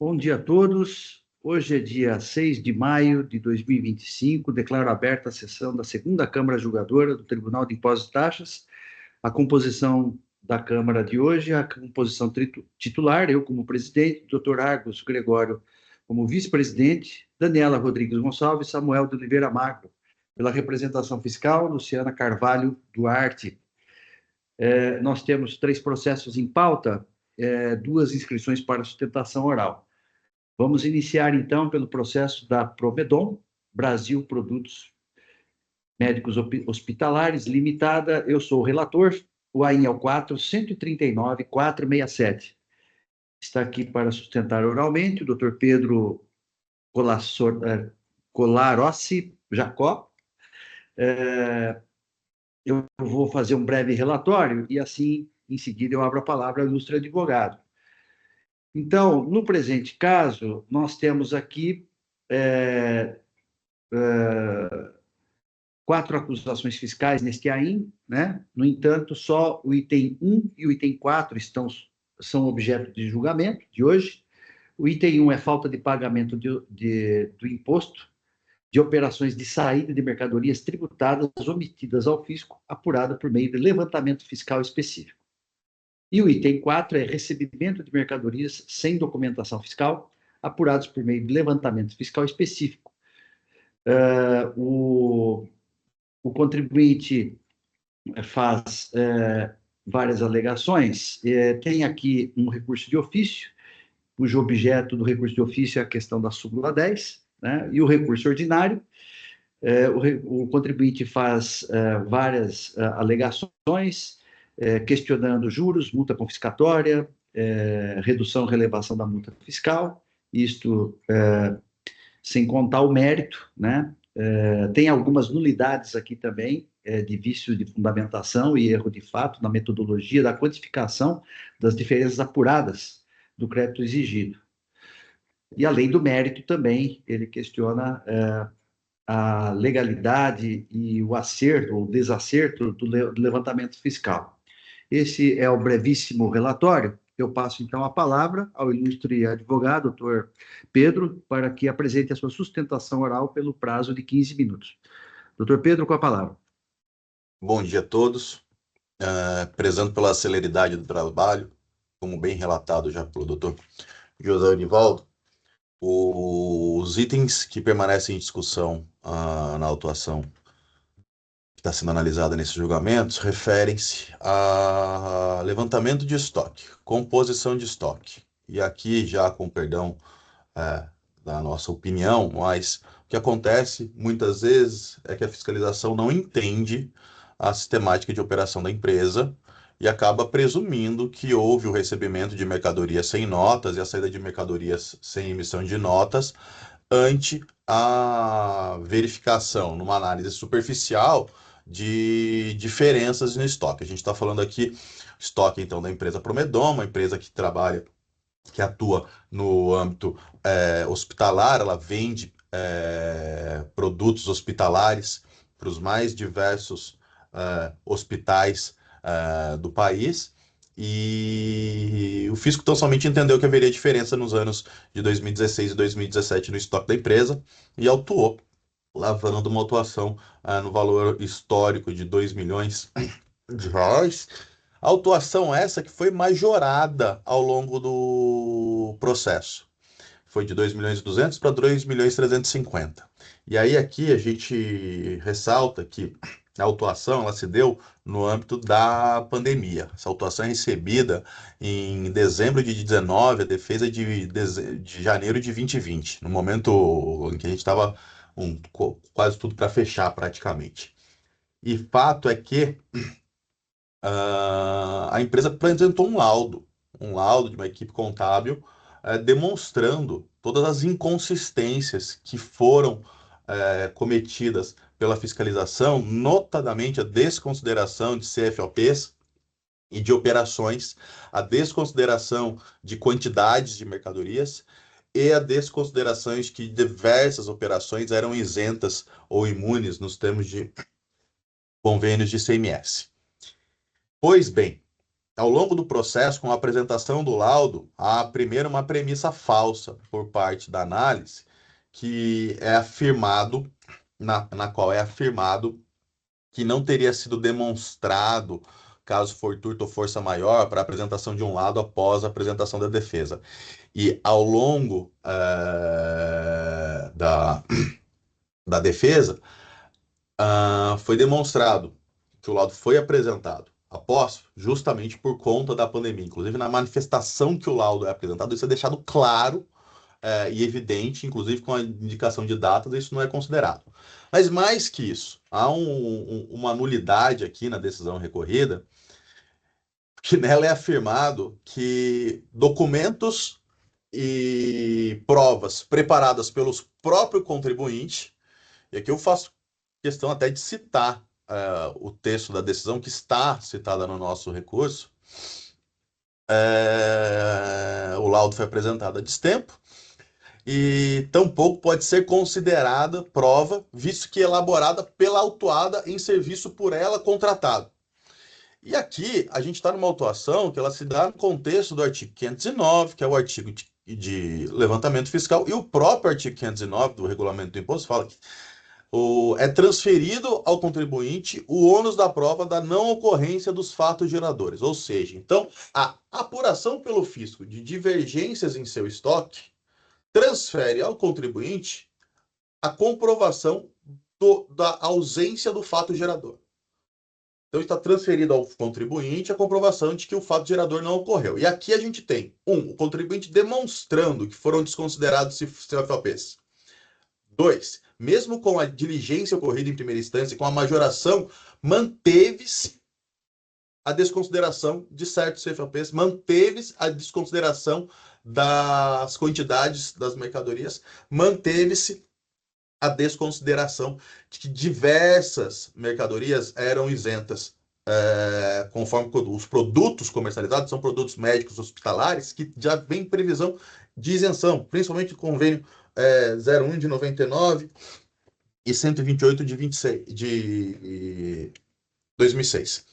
Bom dia a todos. Hoje é dia 6 de maio de 2025. Declaro aberta a sessão da segunda Câmara Julgadora do Tribunal de Impostos e Taxas. A composição da Câmara de hoje é a composição titular, eu como presidente, Dr. Argos Gregório como vice-presidente, Daniela Rodrigues Gonçalves, Samuel de Oliveira Magro. Pela representação fiscal, Luciana Carvalho Duarte. Nós temos 3 processos em pauta, 2 inscrições para sustentação oral. Vamos iniciar, então, pelo processo da Promedon, Brasil Produtos Médicos Hospitalares Limitada. Eu sou o relator, o AIN é o 4-139-467. Está aqui para sustentar oralmente o Dr. Pedro Colarossi Jacó. Eu vou fazer um breve relatório e, assim, em seguida, eu abro a palavra ao ilustre advogado. Então, no presente caso, nós temos aqui 4 acusações fiscais neste AIN, né? No entanto, só o item 1 e o item 4 são objeto de julgamento de hoje. O item 1 é falta de pagamento do imposto de operações de saída de mercadorias tributadas omitidas ao fisco, apurada por meio de levantamento fiscal específico. E o item 4 é recebimento de mercadorias sem documentação fiscal, apurados por meio de levantamento fiscal específico. O contribuinte faz várias alegações. Tem aqui um recurso de ofício, cujo objeto do recurso de ofício é a questão da súmula 10, né? E o recurso ordinário. O contribuinte faz várias alegações, questionando juros, multa confiscatória, redução ou relevação da multa fiscal, isto sem contar o mérito, né? Tem algumas nulidades aqui também, de vício de fundamentação e erro de fato na metodologia da quantificação das diferenças apuradas do crédito exigido. E além do mérito também, ele questiona a legalidade e o acerto ou desacerto do levantamento fiscal. Esse é o brevíssimo relatório. Eu passo, então, a palavra ao ilustre advogado, doutor Pedro, para que apresente a sua sustentação oral pelo prazo de 15 minutos. Doutor Pedro, com a palavra. Bom dia a todos. Prezando pela celeridade do trabalho, como bem relatado já pelo doutor José Onivaldo, os itens que permanecem em discussão na autuação que está sendo analisada nesses julgamentos referem-se a levantamento de estoque, composição de estoque. E aqui, já com perdão da nossa opinião, mas o que acontece muitas vezes é que a fiscalização não entende a sistemática de operação da empresa e acaba presumindo que houve o recebimento de mercadorias sem notas e a saída de mercadorias sem emissão de notas ante a verificação, numa análise superficial, de diferenças no estoque. A gente está falando aqui estoque, então, da empresa Promedon, uma empresa que atua no âmbito hospitalar. Ela vende produtos hospitalares para os mais diversos hospitais do país, e o fisco tão somente entendeu que haveria diferença nos anos de 2016 e 2017 no estoque da empresa e autuou, lavando uma autuação no valor histórico de 2 milhões de reais. Autuação essa que foi majorada ao longo do processo. Foi de 2 milhões e 200 para 2 milhões e 350. E aí aqui a gente ressalta que a autuação ela se deu no âmbito da pandemia. Essa autuação é recebida em dezembro de 19, a defesa de janeiro de 2020, no momento em que a gente estava quase tudo para fechar praticamente. E fato é que a empresa apresentou um laudo de uma equipe contábil, demonstrando todas as inconsistências que foram cometidas pela fiscalização, notadamente a desconsideração de CFOPs e de operações, a desconsideração de quantidades de mercadorias e a desconsideração de que diversas operações eram isentas ou imunes nos termos de convênios de ICMS. Pois bem, ao longo do processo, com a apresentação do laudo, há primeiro uma premissa falsa por parte da análise, que é afirmado, na qual é afirmado que não teria sido demonstrado caso fortuito ou força maior para a apresentação de um lado após a apresentação da defesa. E ao longo da defesa, foi demonstrado que o laudo foi apresentado após, justamente por conta da pandemia. Inclusive, na manifestação que o laudo é apresentado, isso é deixado claro e evidente, inclusive com a indicação de datas, isso não é considerado. Mas mais que isso, há uma nulidade aqui na decisão recorrida, que nela é afirmado que documentos e provas preparadas pelos próprios contribuintes, e aqui eu faço questão até de citar o texto da decisão que está citada no nosso recurso. O laudo foi apresentado a destempo e tampouco pode ser considerada prova, visto que é elaborada pela autuada em serviço por ela contratado. E aqui a gente está numa autuação que ela se dá no contexto do artigo 509, que é o artigo de levantamento fiscal, e o próprio artigo 509 do regulamento do imposto fala que é transferido ao contribuinte o ônus da prova da não ocorrência dos fatos geradores. Ou seja, então, a apuração pelo fisco de divergências em seu estoque transfere ao contribuinte a comprovação da ausência do fato gerador. Então, está transferido ao contribuinte a comprovação de que o fato gerador não ocorreu. E aqui a gente tem, o contribuinte demonstrando que foram desconsiderados CFOPs. 2, mesmo com a diligência ocorrida em primeira instância, com a majoração, manteve-se a desconsideração de certos CFOPs, manteve-se a desconsideração das quantidades das mercadorias, manteve-se a desconsideração de que diversas mercadorias eram isentas, conforme os produtos comercializados são produtos médicos hospitalares que já vem previsão de isenção, principalmente o convênio 01 de 99 e 128 de 2006.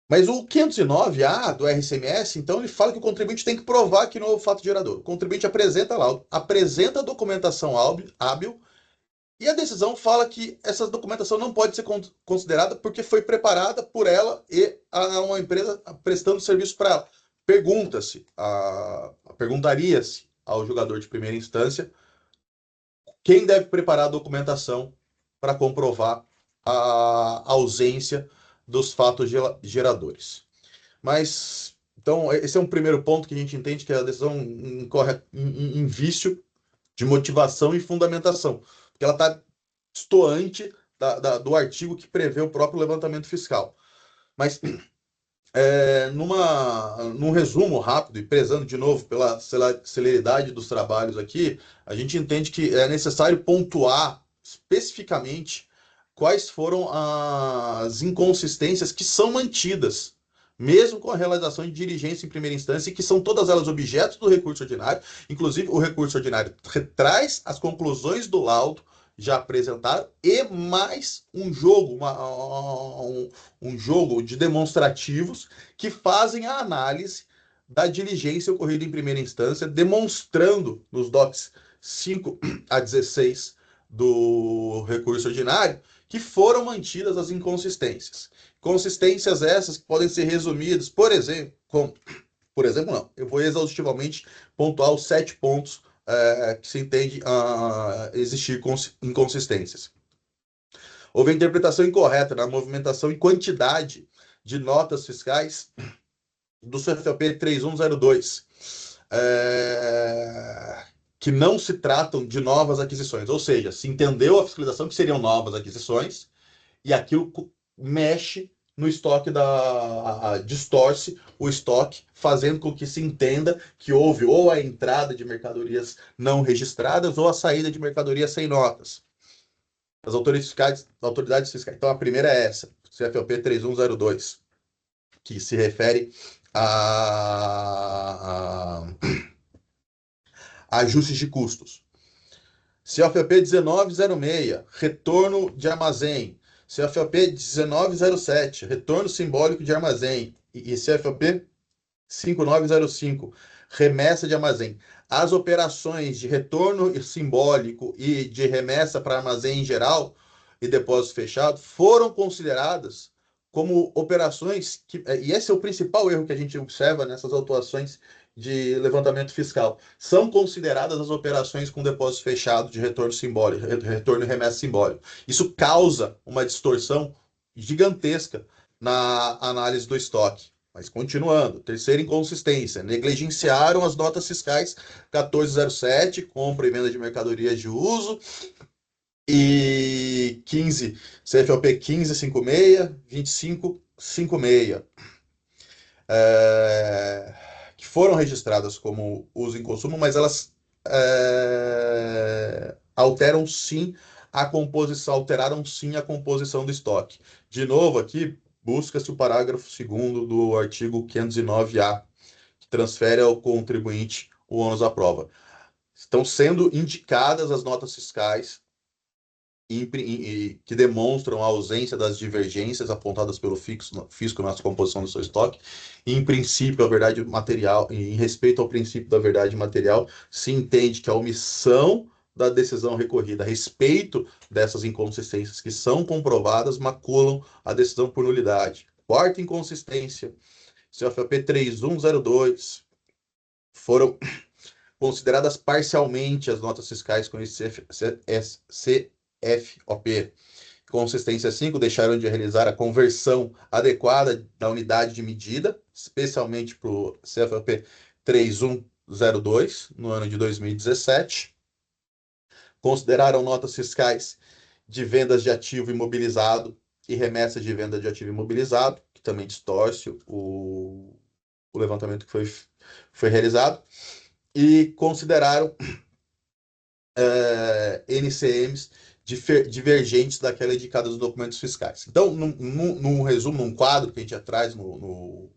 Mas o 509A do RCMS, então, ele fala que o contribuinte tem que provar que não houve fato gerador. O contribuinte apresenta laudo, apresenta a documentação hábil, e a decisão fala que essa documentação não pode ser considerada porque foi preparada por ela e a uma empresa prestando serviço para ela. Perguntaria-se ao julgador de primeira instância quem deve preparar a documentação para comprovar a ausência dos fatos geradores. Mas, então, esse é um primeiro ponto que a gente entende que a decisão incorre em vício de motivação e fundamentação, porque ela está distoante do artigo que prevê o próprio levantamento fiscal. Mas, num resumo rápido e prezando de novo pela celeridade dos trabalhos aqui, a gente entende que é necessário pontuar especificamente quais foram as inconsistências que são mantidas, mesmo com a realização de diligência em primeira instância, e que são todas elas objetos do recurso ordinário. Inclusive, o recurso ordinário traz as conclusões do laudo já apresentado e mais um jogo, um jogo de demonstrativos que fazem a análise da diligência ocorrida em primeira instância, demonstrando nos docs 5 a 16 do recurso ordinário que foram mantidas as inconsistências. Consistências essas que podem ser resumidas, por exemplo, não, eu vou exaustivamente pontuar os 7 pontos que se entende existir inconsistências. Houve a interpretação incorreta na movimentação e quantidade de notas fiscais do CFOP 3102, que não se tratam de novas aquisições, ou seja, se entendeu a fiscalização que seriam novas aquisições e aquilo mexe no estoque distorce o estoque, fazendo com que se entenda que houve ou a entrada de mercadorias não registradas ou a saída de mercadorias sem notas. As autoridades fiscais. Então, a primeira é essa, CFOP 3102, que se refere a ajustes de custos. CFOP 1906, retorno de armazém. CFOP 1907, retorno simbólico de armazém. e CFOP 5905, remessa de armazém. As operações de retorno simbólico e de remessa para armazém em geral e depósito fechado foram consideradas como operações que, e esse é o principal erro que a gente observa nessas autuações de levantamento fiscal, são consideradas as operações com depósito fechado de retorno simbólico, retorno e remessa simbólico. Isso causa uma distorção gigantesca na análise do estoque. Mas continuando, terceira inconsistência, negligenciaram as notas fiscais 1407, compra e venda de mercadorias de uso, e 15, CFOP 1556, 2556, que foram registradas como uso em consumo, mas elas alteram sim a composição, alteraram sim a composição do estoque. De novo, aqui busca-se o parágrafo 2º do artigo 509-A, que transfere ao contribuinte o ônus da prova. Estão sendo indicadas as notas fiscais que demonstram a ausência das divergências apontadas pelo fisco na composição do seu estoque. E, em princípio, a verdade material, em respeito ao princípio da verdade material, se entende que a omissão da decisão recorrida a respeito dessas inconsistências que são comprovadas maculam a decisão por nulidade. Quarta inconsistência, CFP 3102, foram consideradas parcialmente as notas fiscais com esse CFOP. Consistência 5, deixaram de realizar a conversão adequada da unidade de medida, especialmente para o CFOP 3102, no ano de 2017. Consideraram notas fiscais de vendas de ativo imobilizado e remessas de venda de ativo imobilizado, que também distorce o levantamento que foi realizado, e consideraram NCMs divergentes daquela indicada nos documentos fiscais. Então, num resumo, num quadro que a gente traz no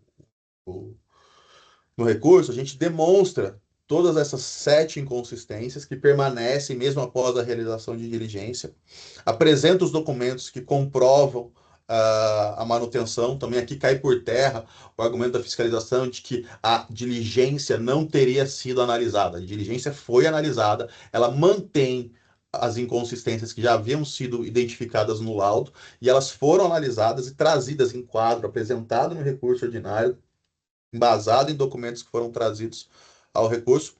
recurso, a gente demonstra todas essas 7 inconsistências que permanecem mesmo após a realização de diligência, apresenta os documentos que comprovam a manutenção. Também aqui cai por terra o argumento da fiscalização de que a diligência não teria sido analisada. A diligência foi analisada, ela mantém as inconsistências que já haviam sido identificadas no laudo, e elas foram analisadas e trazidas em quadro, apresentado no recurso ordinário, embasado em documentos que foram trazidos ao recurso,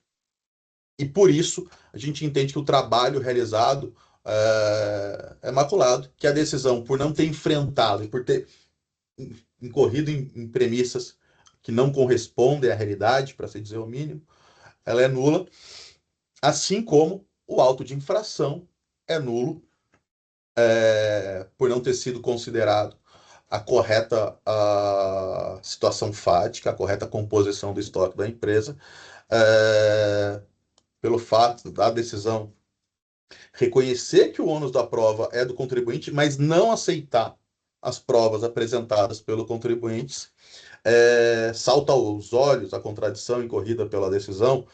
e por isso a gente entende que o trabalho realizado é maculado, que a decisão, por não ter enfrentado e por ter incorrido em premissas que não correspondem à realidade, para se dizer o mínimo, ela é nula, assim como o auto de infração é nulo por não ter sido considerado a correta situação fática, a correta composição do estoque da empresa, pelo fato da decisão reconhecer que o ônus da prova é do contribuinte, mas não aceitar as provas apresentadas pelo contribuinte. Salta aos olhos a contradição incorrida pela decisão,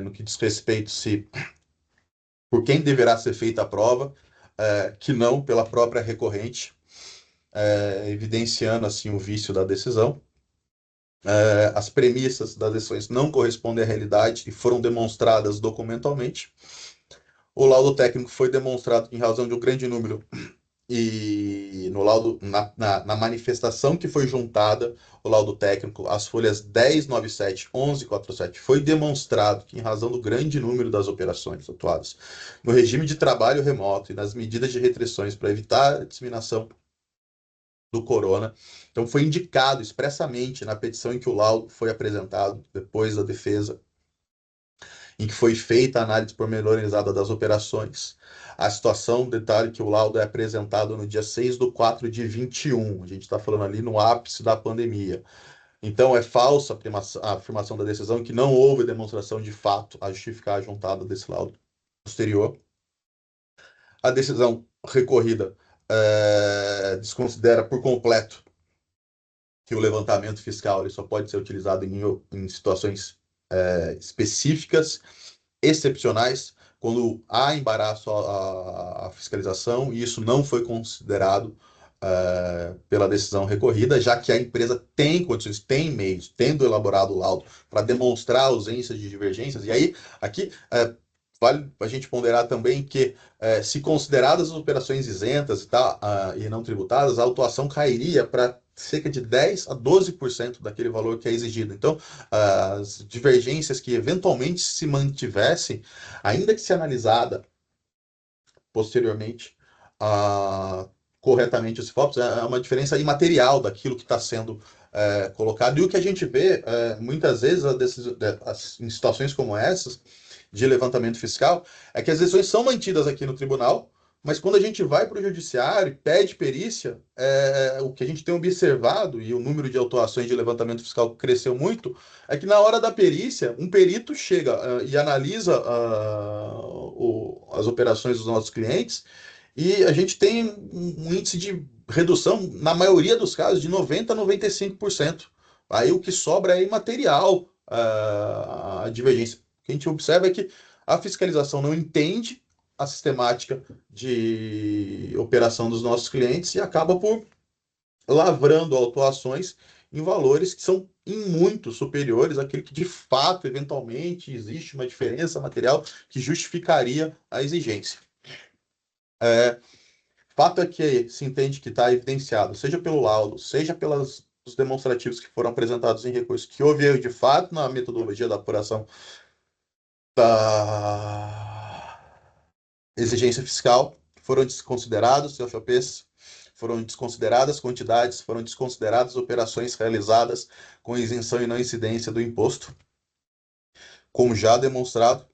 no que diz respeito se por quem deverá ser feita a prova, que não pela própria recorrente, evidenciando assim o vício da decisão. As premissas das decisões não correspondem à realidade e foram demonstradas documentalmente. O laudo técnico foi demonstrado que, em razão de um grande número, e no laudo, na manifestação que foi juntada, o laudo técnico, as folhas 1097, 1147, foi demonstrado que, em razão do grande número das operações atuadas no regime de trabalho remoto e nas medidas de restrições para evitar a disseminação do corona, então foi indicado expressamente na petição em que o laudo foi apresentado depois da defesa, em que foi feita a análise pormenorizada das operações. A situação, detalhe que o laudo é apresentado no dia 6/4/21. A gente está falando ali no ápice da pandemia. Então, é falsa a afirmação da decisão que não houve demonstração de fato a justificar a juntada desse laudo posterior. A decisão recorrida desconsidera por completo que o levantamento fiscal ele só pode ser utilizado em situações específicas, excepcionais, quando há embaraço à fiscalização, e isso não foi considerado pela decisão recorrida, já que a empresa tem condições, tem meios, tendo elaborado o laudo para demonstrar a ausência de divergências. E aí, aqui, vale a gente ponderar também que, se consideradas as operações isentas e não tributadas, a autuação cairia para cerca de 10 a 12% daquele valor que é exigido. Então, as divergências que eventualmente se mantivessem, ainda que se analisada posteriormente corretamente esse FOPS, é uma diferença imaterial daquilo que está sendo colocado. E o que a gente vê, muitas vezes, em situações como essas, de levantamento fiscal, é que as decisões são mantidas aqui no tribunal, mas quando a gente vai para o judiciário e pede perícia, o que a gente tem observado, e o número de autuações de levantamento fiscal cresceu muito, é que na hora da perícia, um perito chega e analisa as operações dos nossos clientes, e a gente tem um índice de redução, na maioria dos casos, de 90% a 95%. Aí o que sobra é imaterial, a divergência. O que a gente observa é que a fiscalização não entende a sistemática de operação dos nossos clientes e acaba por lavrando autuações em valores que são em muito superiores àquele que de fato, eventualmente, existe uma diferença material que justificaria a exigência. Fato é que se entende que está evidenciado, seja pelo laudo, seja pelos demonstrativos que foram apresentados em recurso, que houve erro de fato na metodologia da apuração da exigência fiscal, foram desconsiderados CFPs, foram desconsideradas quantidades, foram desconsideradas operações realizadas com isenção e não incidência do imposto, como já demonstrado.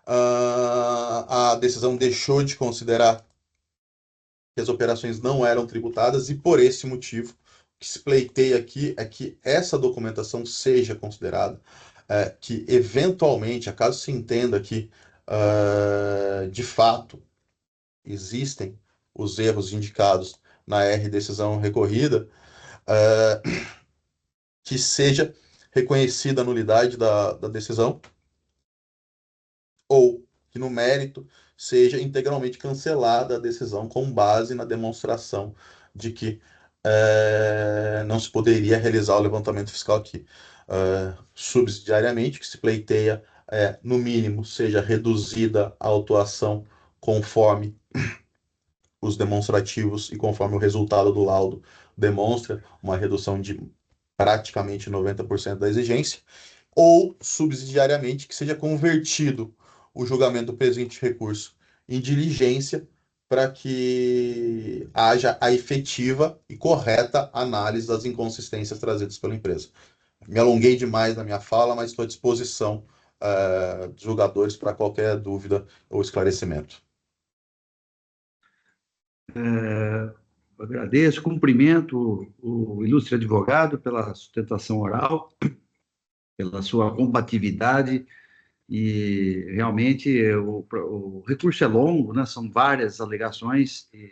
A decisão deixou de considerar que as operações não eram tributadas e, por esse motivo, o que se pleiteia aqui é que essa documentação seja considerada, que eventualmente, acaso se entenda que de fato existem os erros indicados na R decisão recorrida, que seja reconhecida a nulidade da decisão, ou que no mérito seja integralmente cancelada a decisão com base na demonstração de que não se poderia realizar o levantamento fiscal aqui. Subsidiariamente, que se pleiteia, no mínimo, seja reduzida a autuação conforme os demonstrativos e conforme o resultado do laudo demonstra uma redução de praticamente 90% da exigência, ou subsidiariamente que seja convertido o julgamento do presente recurso em diligência para que haja a efetiva e correta análise das inconsistências trazidas pela empresa. Me alonguei demais na minha fala, mas estou à disposição dos julgadores para qualquer dúvida ou esclarecimento. Agradeço, cumprimento o ilustre advogado pela sustentação oral, pela sua combatividade, e realmente o recurso é longo, né? São várias alegações, e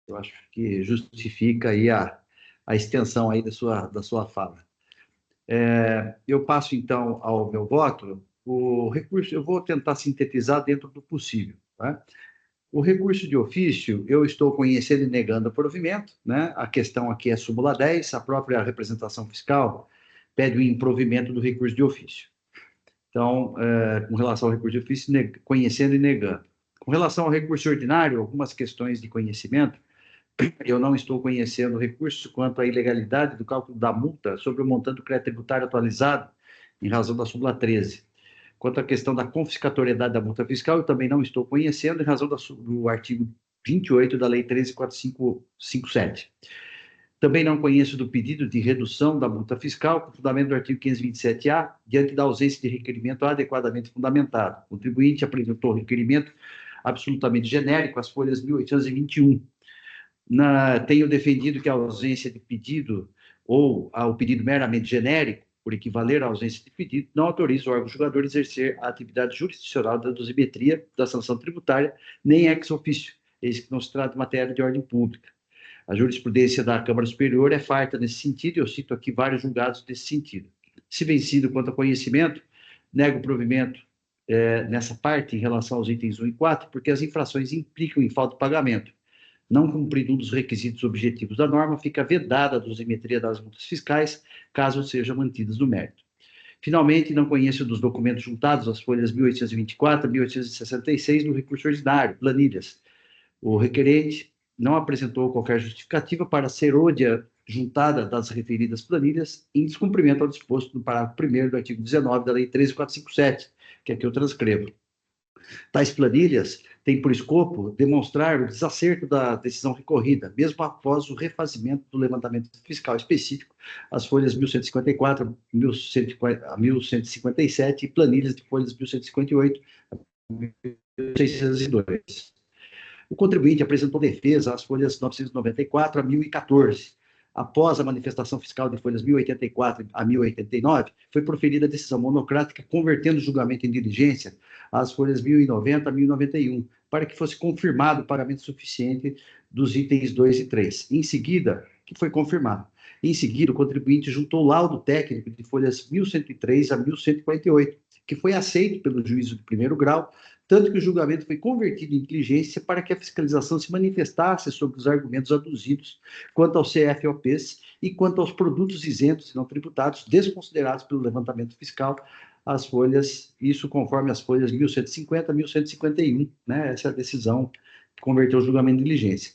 eu acho que justifica aí a extensão aí da sua fala. Eu passo, então, ao meu voto. O recurso, eu vou tentar sintetizar dentro do possível, tá? O recurso de ofício, eu estou conhecendo e negando o provimento, né? A questão aqui é súmula 10, a própria representação fiscal pede o improvimento do recurso de ofício. Então, com relação ao recurso de ofício, conhecendo e negando. Com relação ao recurso ordinário, algumas questões de conhecimento, eu não estou conhecendo o recurso quanto à ilegalidade do cálculo da multa sobre o montante do crédito tributário atualizado, em razão da súmula 13. Quanto à questão da confiscatoriedade da multa fiscal, eu também não estou conhecendo, em razão do artigo 28 da Lei 13.4557. Também não conheço do pedido de redução da multa fiscal, com fundamento do artigo 527-A, diante da ausência de requerimento adequadamente fundamentado. O contribuinte apresentou requerimento absolutamente genérico, as folhas 1821. Tenho defendido que a ausência de pedido ou o pedido meramente genérico, por equivaler à ausência de pedido, não autoriza o órgão julgador a exercer a atividade jurisdicional da dosimetria da sanção tributária, nem ex officio, eis que não se trata de matéria de ordem pública. A jurisprudência da Câmara Superior é farta nesse sentido, e eu cito aqui vários julgados nesse sentido. Se vencido quanto ao conhecimento, nego o provimento nessa parte em relação aos itens 1 e 4, porque as infrações implicam em falta de pagamento. não cumprindo um dos requisitos objetivos da norma, fica vedada a dosimetria das multas fiscais, caso sejam mantidas no mérito. Finalmente, não conheço dos documentos juntados as folhas 1824 a 1866 do recurso ordinário, planilhas. O requerente não apresentou qualquer justificativa para a serôdia juntada das referidas planilhas em descumprimento ao disposto no parágrafo 1º do artigo 19 da Lei 13.457, que aqui eu transcrevo. Tais planilhas têm por escopo demonstrar o desacerto da decisão recorrida, mesmo após o refazimento do levantamento fiscal específico, as folhas 1154 a 1157 e planilhas de folhas 1158 a 1602. O contribuinte apresentou defesa às folhas 994 a 1014. Após a manifestação fiscal de folhas 1084 a 1089, foi proferida a decisão monocrática convertendo o julgamento em diligência às folhas 1090 a 1091, para que fosse confirmado o pagamento suficiente dos itens 2 e 3. Em seguida, que foi confirmado. Em seguida, o contribuinte juntou laudo técnico de folhas 1103 a 1148, que foi aceito pelo juízo de primeiro grau, tanto que o julgamento foi convertido em diligência para que a fiscalização se manifestasse sobre os argumentos aduzidos quanto aos CFOPs e quanto aos produtos isentos e não tributados desconsiderados pelo levantamento fiscal, as folhas, isso conforme as folhas 1150 a 1151, né? Essa é a decisão que converteu o julgamento em diligência.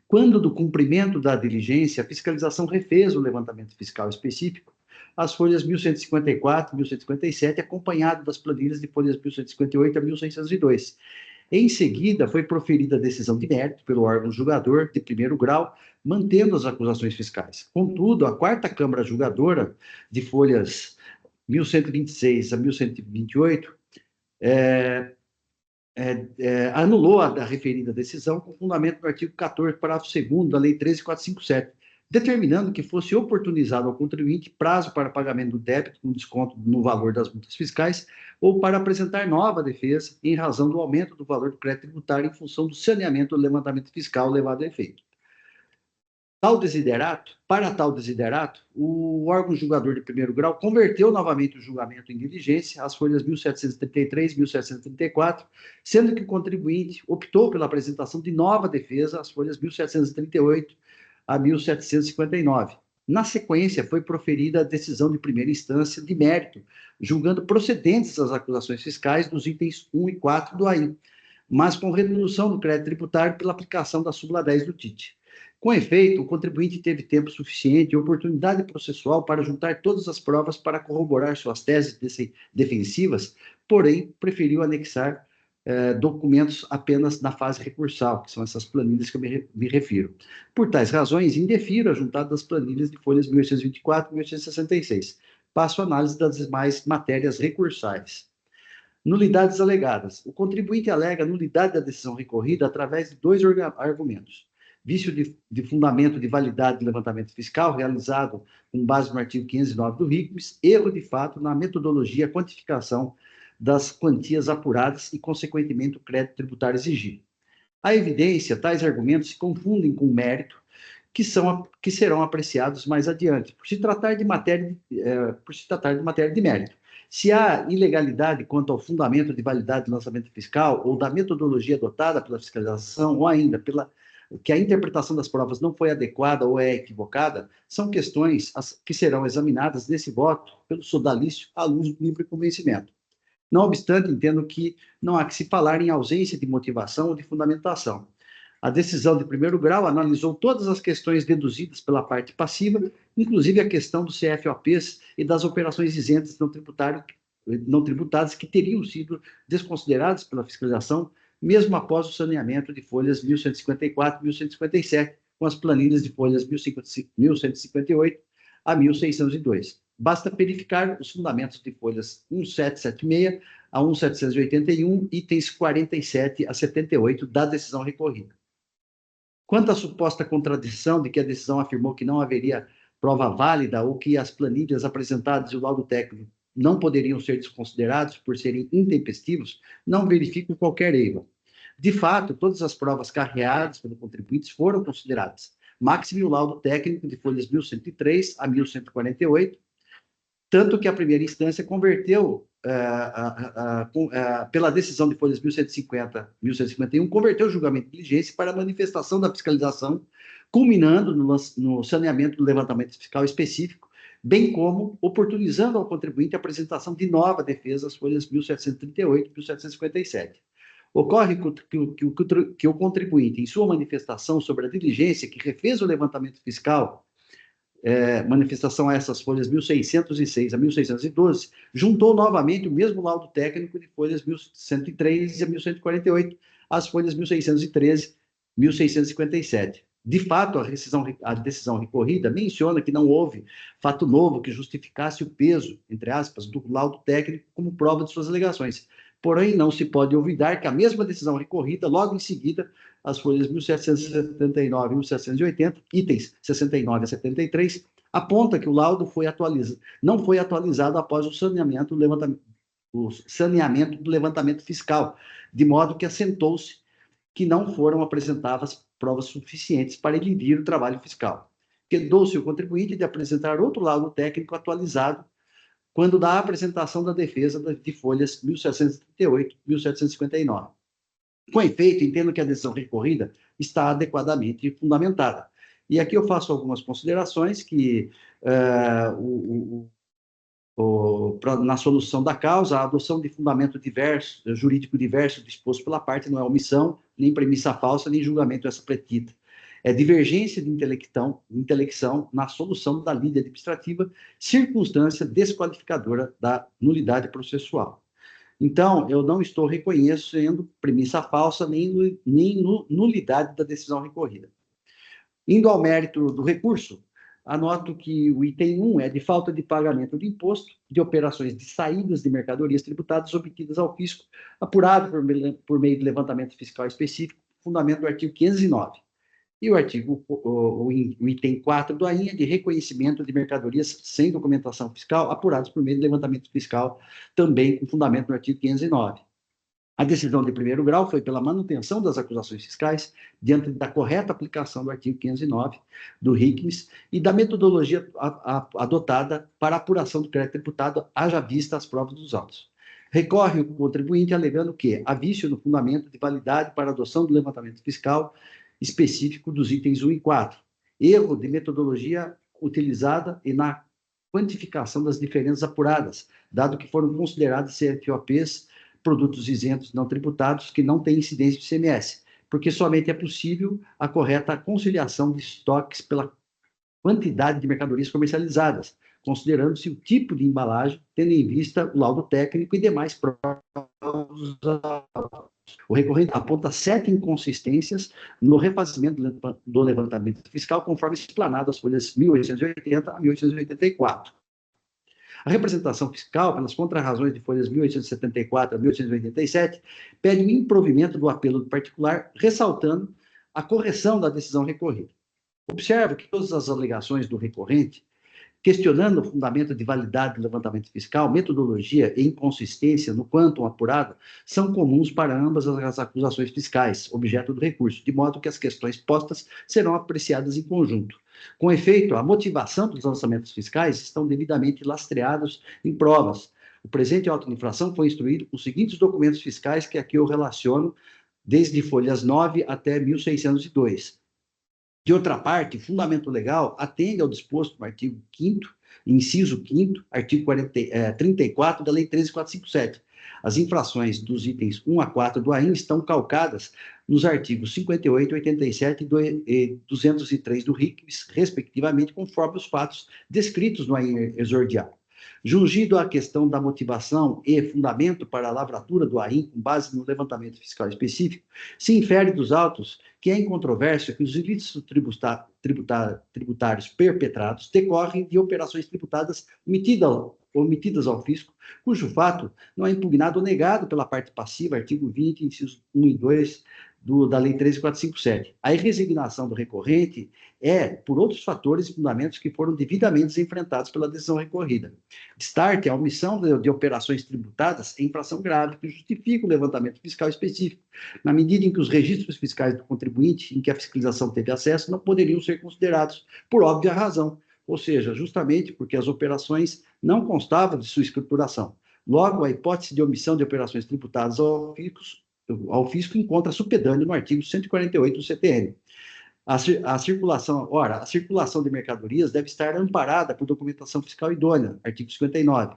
Quando do cumprimento da diligência, a fiscalização refez o levantamento fiscal específico, as folhas 1154 e 1157, acompanhado das planilhas de folhas 1158 a 1602. Em seguida, foi proferida a decisão de mérito pelo órgão julgador de primeiro grau, mantendo as acusações fiscais. Contudo, a quarta Câmara Julgadora, de folhas 1126 a 1128, anulou a referida decisão com fundamento no artigo 14, parágrafo 2º da Lei 13.457, determinando que fosse oportunizado ao contribuinte prazo para pagamento do débito com desconto no valor das multas fiscais ou para apresentar nova defesa em razão do aumento do valor do crédito tributário em função do saneamento do levantamento fiscal levado a efeito. Para tal desiderato, o órgão julgador de primeiro grau converteu novamente o julgamento em diligência, as folhas 1733 e 1734, sendo que o contribuinte optou pela apresentação de nova defesa, as folhas 1738 a 1759. Na sequência, foi proferida a decisão de primeira instância de mérito, julgando procedentes as acusações fiscais dos itens 1 e 4 do AI, mas com redução do crédito tributário pela aplicação da súmula 10 do TIT. Com efeito, o contribuinte teve tempo suficiente e oportunidade processual para juntar todas as provas para corroborar suas teses defensivas, porém, preferiu anexar documentos apenas na fase recursal, que são essas planilhas que eu me refiro. Por tais razões, indefiro a juntada das planilhas de folhas 1824 e 1866. Passo a análise das demais matérias recursais. Nulidades alegadas. O contribuinte alega a nulidade da decisão recorrida através de dois argumentos. Vício de fundamento de validade do levantamento fiscal realizado com base no artigo 509 do RICMES, erro de fato na metodologia quantificação das quantias apuradas e, consequentemente, o crédito tributário exigido. A evidência, tais argumentos se confundem com o mérito, que serão apreciados mais adiante, por se tratar de matéria de mérito. Se há ilegalidade quanto ao fundamento de validade do lançamento fiscal ou da metodologia adotada pela fiscalização, ou ainda que a interpretação das provas não foi adequada ou é equivocada, são questões que serão examinadas nesse voto pelo sodalício à luz do livre convencimento. Não obstante, entendo que não há que se falar em ausência de motivação ou de fundamentação. A decisão de primeiro grau analisou todas as questões deduzidas pela parte passiva, inclusive a questão dos CFOPs e das operações isentas não tributadas que teriam sido desconsideradas pela fiscalização, mesmo após o saneamento de folhas 1154 e 1157, com as planilhas de folhas 1158 a 1602. Basta verificar os fundamentos de folhas 1776 a 1781, itens 47 a 78 da decisão recorrida. Quanto à suposta contradição de que a decisão afirmou que não haveria prova válida ou que as planilhas apresentadas e o laudo técnico não poderiam ser desconsiderados por serem intempestivos, não verifico qualquer erro. De fato, todas as provas carreadas pelo contribuinte foram consideradas, máximo o laudo técnico de folhas 1103 a 1148, tanto que a primeira instância converteu pela decisão de folhas 1150 e 1151, converteu o julgamento de diligência para a manifestação da fiscalização, culminando no saneamento do levantamento fiscal específico, bem como oportunizando ao contribuinte a apresentação de nova defesa às folhas 1738 e 1757. Ocorre que o contribuinte, em sua manifestação sobre a diligência que refez o levantamento fiscal, manifestação a essas folhas 1606 a 1612, juntou novamente o mesmo laudo técnico de folhas 1103 a 1148 às folhas 1613 e 1657. De fato, a decisão recorrida menciona que não houve fato novo que justificasse o peso, entre aspas, do laudo técnico como prova de suas alegações. Porém, não se pode olvidar que a mesma decisão recorrida, logo em seguida, as folhas 1779 e 1780, itens 69 a 73, aponta que o laudo não foi atualizado após o saneamento do levantamento fiscal, de modo que assentou-se que não foram apresentadas provas suficientes para elidir o trabalho fiscal. Quedou-se o contribuinte de apresentar outro laudo técnico atualizado quando da apresentação da defesa de folhas 1738 e 1759. Com efeito, entendo que a decisão recorrida está adequadamente fundamentada. E aqui eu faço algumas considerações que, na solução da causa, a adoção de fundamento jurídico diverso disposto pela parte não é omissão, nem premissa falsa, nem julgamento essa pretita. É divergência de intelecção na solução da lide administrativa, circunstância desqualificadora da nulidade processual. Então, eu não estou reconhecendo premissa falsa nem nulidade da decisão recorrida. Indo ao mérito do recurso, anoto que o item 1 é de falta de pagamento de imposto de operações de saídas de mercadorias tributadas obtidas ao fisco, apurado por meio de levantamento fiscal específico, fundamento do artigo 509. E o item 4 do AIN é de reconhecimento de mercadorias sem documentação fiscal, apuradas por meio de levantamento fiscal, também com fundamento no artigo 509. A decisão de primeiro grau foi pela manutenção das acusações fiscais, diante da correta aplicação do artigo 509 do RICMES e da metodologia adotada para a apuração do crédito tributado, haja vista as provas dos autos. Recorre o contribuinte alegando que há vício no fundamento de validade para a adoção do levantamento fiscal específico dos itens 1 e 4, erro de metodologia utilizada e na quantificação das diferenças apuradas, dado que foram consideradas CFOPs, produtos isentos não tributados, que não têm incidência de ICMS, porque somente é possível a correta conciliação de estoques pela quantidade de mercadorias comercializadas, considerando-se o tipo de embalagem, tendo em vista o laudo técnico e demais provas. O recorrente aponta 7 inconsistências no refazimento do levantamento fiscal, conforme explanado as folhas 1880 a 1884. A representação fiscal, pelas contrarrazões de folhas 1874 a 1887, pede o improvimento do apelo do particular, ressaltando a correção da decisão recorrida. Observo que todas as alegações do recorrente, questionando o fundamento de validade do levantamento fiscal, metodologia e inconsistência no quantum apurado, são comuns para ambas as acusações fiscais, objeto do recurso, de modo que as questões postas serão apreciadas em conjunto. Com efeito, a motivação dos lançamentos fiscais estão devidamente lastreados em provas. O presente auto de infração foi instruído com os seguintes documentos fiscais que aqui eu relaciono, desde folhas 9 até 1602. De outra parte, o fundamento legal atende ao disposto no artigo 5º, inciso 5º, artigo 34 da Lei 13.457. As infrações dos itens 1 a 4 do AIN estão calcadas nos artigos 58, 87 e 203 do RICMES, respectivamente, conforme os fatos descritos no AIN exordial. Jungido à questão da motivação e fundamento para a lavratura do AIN, com base no levantamento fiscal específico, se infere dos autos que é incontrovérsia que os ilícitos tributários perpetrados decorrem de operações tributadas omitidas ao fisco, cujo fato não é impugnado ou negado pela parte passiva, artigo 20, incisos 1 e 2 da Lei 13.457. A irresignação do recorrente é por outros fatores e fundamentos que foram devidamente enfrentados pela decisão recorrida. Destaque a omissão de operações tributadas é infração grave que justifica o levantamento fiscal específico, na medida em que os registros fiscais do contribuinte, em que a fiscalização teve acesso, não poderiam ser considerados por óbvia razão, ou seja, justamente porque as operações não constavam de sua escrituração. Logo, a hipótese de omissão de operações tributadas ao fisco encontra supedâneo no artigo 148 do CTN. A circulação de mercadorias deve estar amparada por documentação fiscal idônea, artigo 59.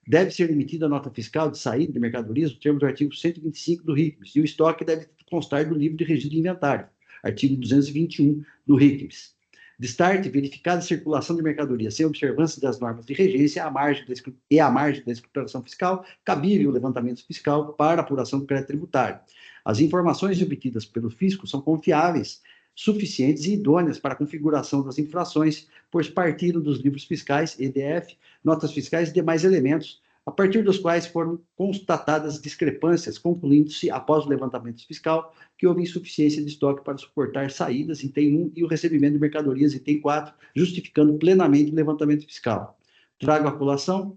Deve ser emitida nota fiscal de saída de mercadorias no termo do artigo 125 do RICMS, e o estoque deve constar do livro de registro de inventário, artigo 221 do RICMS. Destarte, verificada a circulação de mercadorias sem observância das normas de regência à margem da escrituração fiscal, cabível o levantamento fiscal para apuração do crédito tributário. As informações obtidas pelo fisco são confiáveis, suficientes e idôneas para a configuração das infrações, pois partiram dos livros fiscais, EDF, notas fiscais e demais elementos, a partir dos quais foram constatadas discrepâncias, concluindo-se, após o levantamento fiscal, que houve insuficiência de estoque para suportar saídas, item 1, e o recebimento de mercadorias, item 4, justificando plenamente o levantamento fiscal. Trago à colação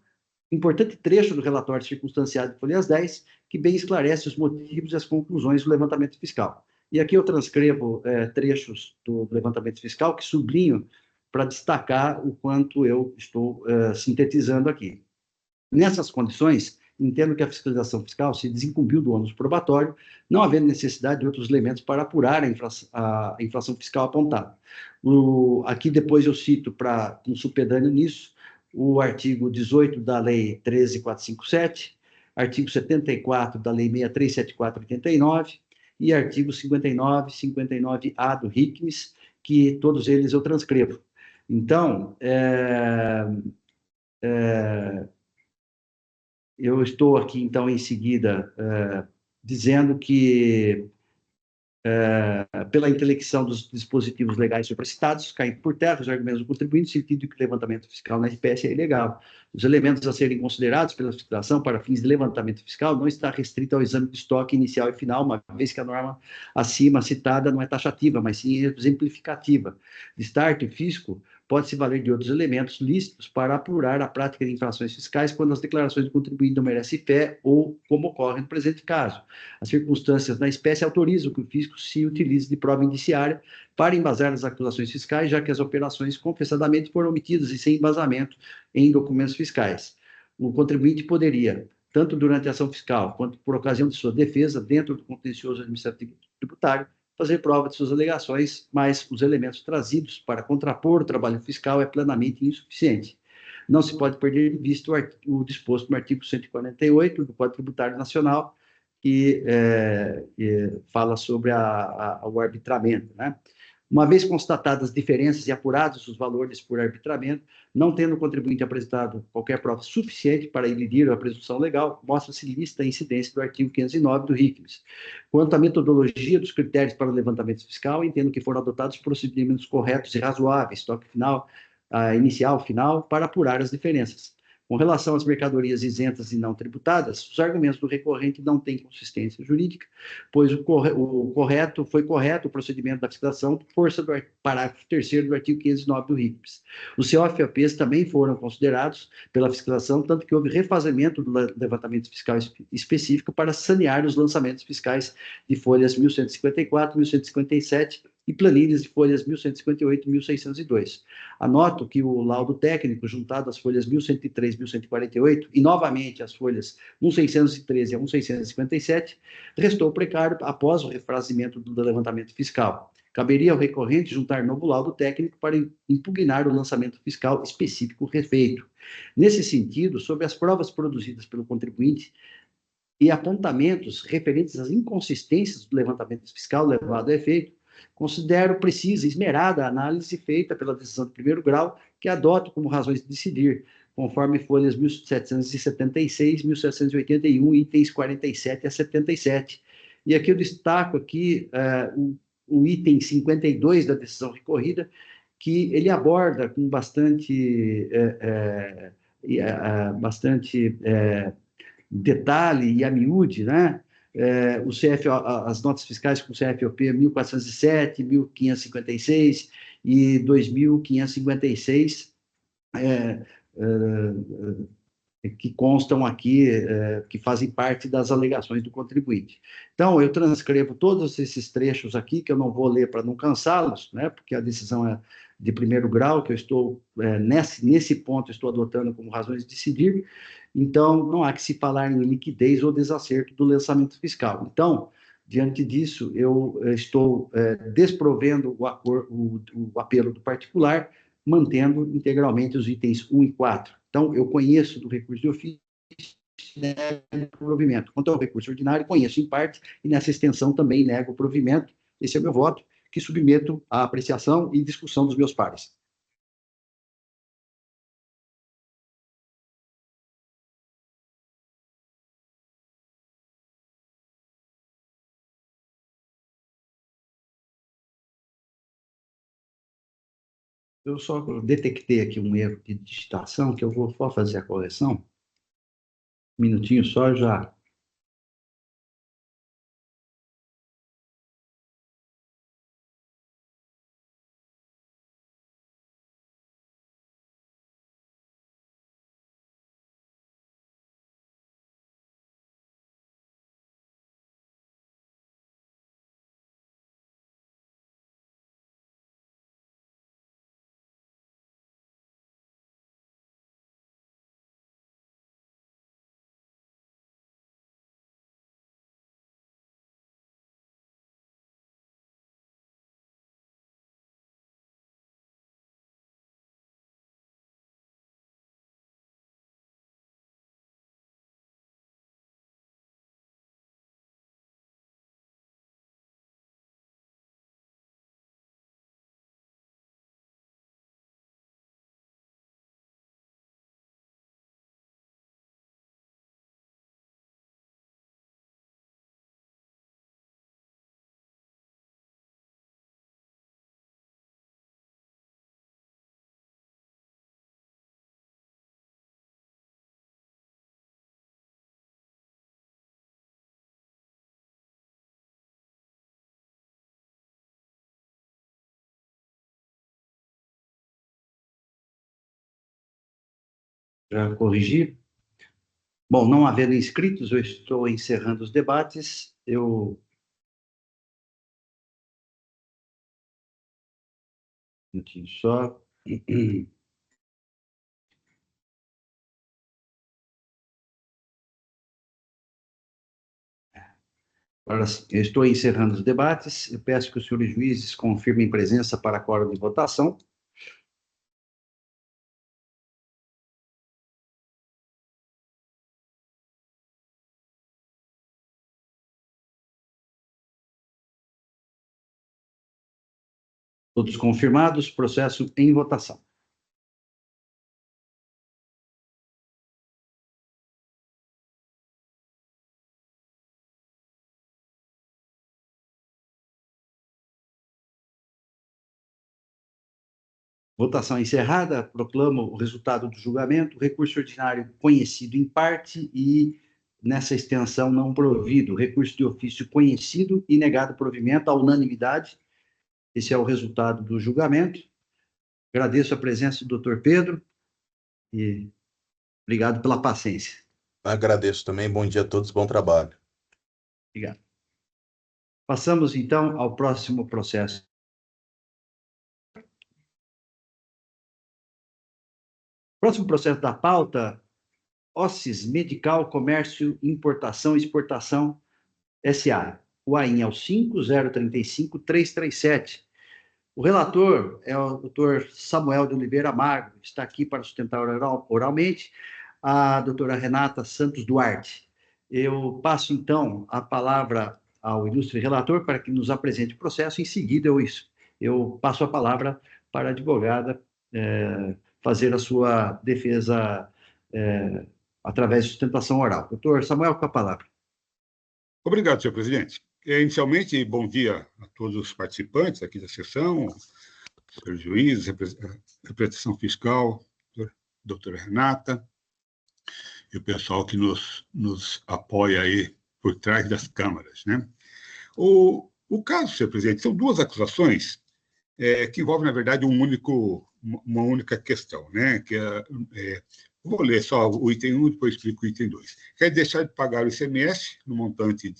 importante trecho do relatório circunstanciado de folhas 10, que bem esclarece os motivos e as conclusões do levantamento fiscal. E aqui eu transcrevo trechos do levantamento fiscal que sublinho para destacar o quanto eu estou sintetizando aqui. Nessas condições, entendo que a fiscalização fiscal se desincumbiu do ônus probatório, não havendo necessidade de outros elementos para apurar a infração fiscal apontada. Aqui depois eu cito, com supedâneo nisso, o artigo 18 da Lei 13.457, artigo 74 da Lei 63.74/89, e artigo 59, 59A do RICMS, que todos eles eu transcrevo. Então, eu estou aqui, então, em seguida, dizendo que, pela intelecção dos dispositivos legais supracitados, caem por terra os argumentos do contribuinte, no sentido de que o levantamento fiscal na espécie é ilegal. Os elementos a serem considerados pela fiscalização para fins de levantamento fiscal não está restrito ao exame de estoque inicial e final, uma vez que a norma acima citada não é taxativa, mas sim exemplificativa. Destarte, o fisco pode se valer de outros elementos lícitos para apurar a prática de infrações fiscais quando as declarações do contribuinte não merecem fé ou como ocorre no presente caso. As circunstâncias na espécie autorizam que o fisco se utilize de prova indiciária para embasar as acusações fiscais, já que as operações confessadamente foram omitidas e sem embasamento em documentos fiscais. O contribuinte poderia, tanto durante a ação fiscal quanto por ocasião de sua defesa, dentro do contencioso administrativo tributário, fazer prova de suas alegações, mas os elementos trazidos para contrapor o trabalho fiscal é plenamente insuficiente. Não se pode perder de vista o disposto no artigo 148 do Código Tributário Nacional, que fala sobre o arbitramento, né? Uma vez constatadas diferenças e apurados os valores por arbitramento, não tendo o contribuinte apresentado qualquer prova suficiente para elidir a presunção legal, mostra-se lícita a incidência do artigo 509 do RICMS. Quanto à metodologia dos critérios para o levantamento fiscal, entendo que foram adotados procedimentos corretos e razoáveis, estoque final, inicial, final, para apurar as diferenças. Com relação às mercadorias isentas e não tributadas, os argumentos do recorrente não têm consistência jurídica, pois foi correto o procedimento da fiscalização por força do parágrafo 3º do artigo 509 do RICMS. Os COFAPs também foram considerados pela fiscalização, tanto que houve refazimento do levantamento fiscal específico para sanear os lançamentos fiscais de folhas 1154, 1157 e planilhas de folhas 1158 e 1602. Anoto que o laudo técnico, juntado às folhas 1103 e 1148, e novamente as folhas 1613 a 1657, restou precário após o refazimento do levantamento fiscal. Caberia ao recorrente juntar novo laudo técnico para impugnar o lançamento fiscal específico refeito. Nesse sentido, sobre as provas produzidas pelo contribuinte e apontamentos referentes às inconsistências do levantamento fiscal levado a efeito, considero precisa, esmerada a análise feita pela decisão de primeiro grau, que adoto como razões de decidir, conforme folhas 1776, 1781, itens 47 a 77. E aqui eu destaco aqui o item 52 da decisão recorrida, que ele aborda com bastante detalhe e a miúde, né? As notas fiscais com o CFOP 1407, 1556 e 2556, que constam aqui, que fazem parte das alegações do contribuinte. Então, eu transcrevo todos esses trechos aqui, que eu não vou ler para não cansá-los, né, porque a decisão de primeiro grau, que eu estou, nesse ponto, estou adotando como razões de decidir. Então, não há que se falar em liquidez ou desacerto do lançamento fiscal. Então, diante disso, eu estou desprovendo o apelo do particular, mantendo integralmente os itens 1 e 4. Então, eu conheço do recurso de ofício, nego o provimento. Quanto ao recurso ordinário, conheço em parte, e nessa extensão também nego o provimento. Esse é o meu voto, que submeto à apreciação e discussão dos meus pares. Eu só detectei aqui um erro de digitação, que eu vou só fazer a correção. Um minutinho só, já. Já corrigi. Bom, não havendo inscritos, eu estou encerrando os debates. Um minutinho só. Agora, eu estou encerrando os debates. Eu peço que os senhores juízes confirmem presença para quórum de votação. Todos confirmados, processo em votação. Votação encerrada, proclamo o resultado do julgamento, recurso ordinário conhecido em parte e, nessa extensão, não provido, recurso de ofício conhecido e negado provimento à unanimidade. Esse é o resultado do julgamento. Agradeço a presença do Dr. Pedro e obrigado pela paciência. Agradeço também, bom dia a todos, bom trabalho. Obrigado. Passamos, então, ao próximo processo. Próximo processo da pauta, Ossis Medical Comércio, Importação e Exportação S.A. O AIN é o 5035337. O relator é o doutor Samuel de Oliveira Magro, está aqui para sustentar oralmente a doutora Renata Santos Duarte. Eu passo, então, a palavra ao ilustre relator para que nos apresente o processo. Em seguida, eu passo a palavra para a advogada fazer a sua defesa através de sustentação oral. Doutor Samuel, com a palavra. Obrigado, senhor presidente. Inicialmente, bom dia a todos os participantes aqui da sessão, senhores juízes, representação fiscal, doutora Renata, e o pessoal que nos apoia aí por trás das câmaras, né? O caso, senhor presidente, são duas acusações que envolvem, na verdade, uma única questão, né? Que vou ler só o item 1 e depois explico o item 2. Quer deixar de pagar o ICMS no montante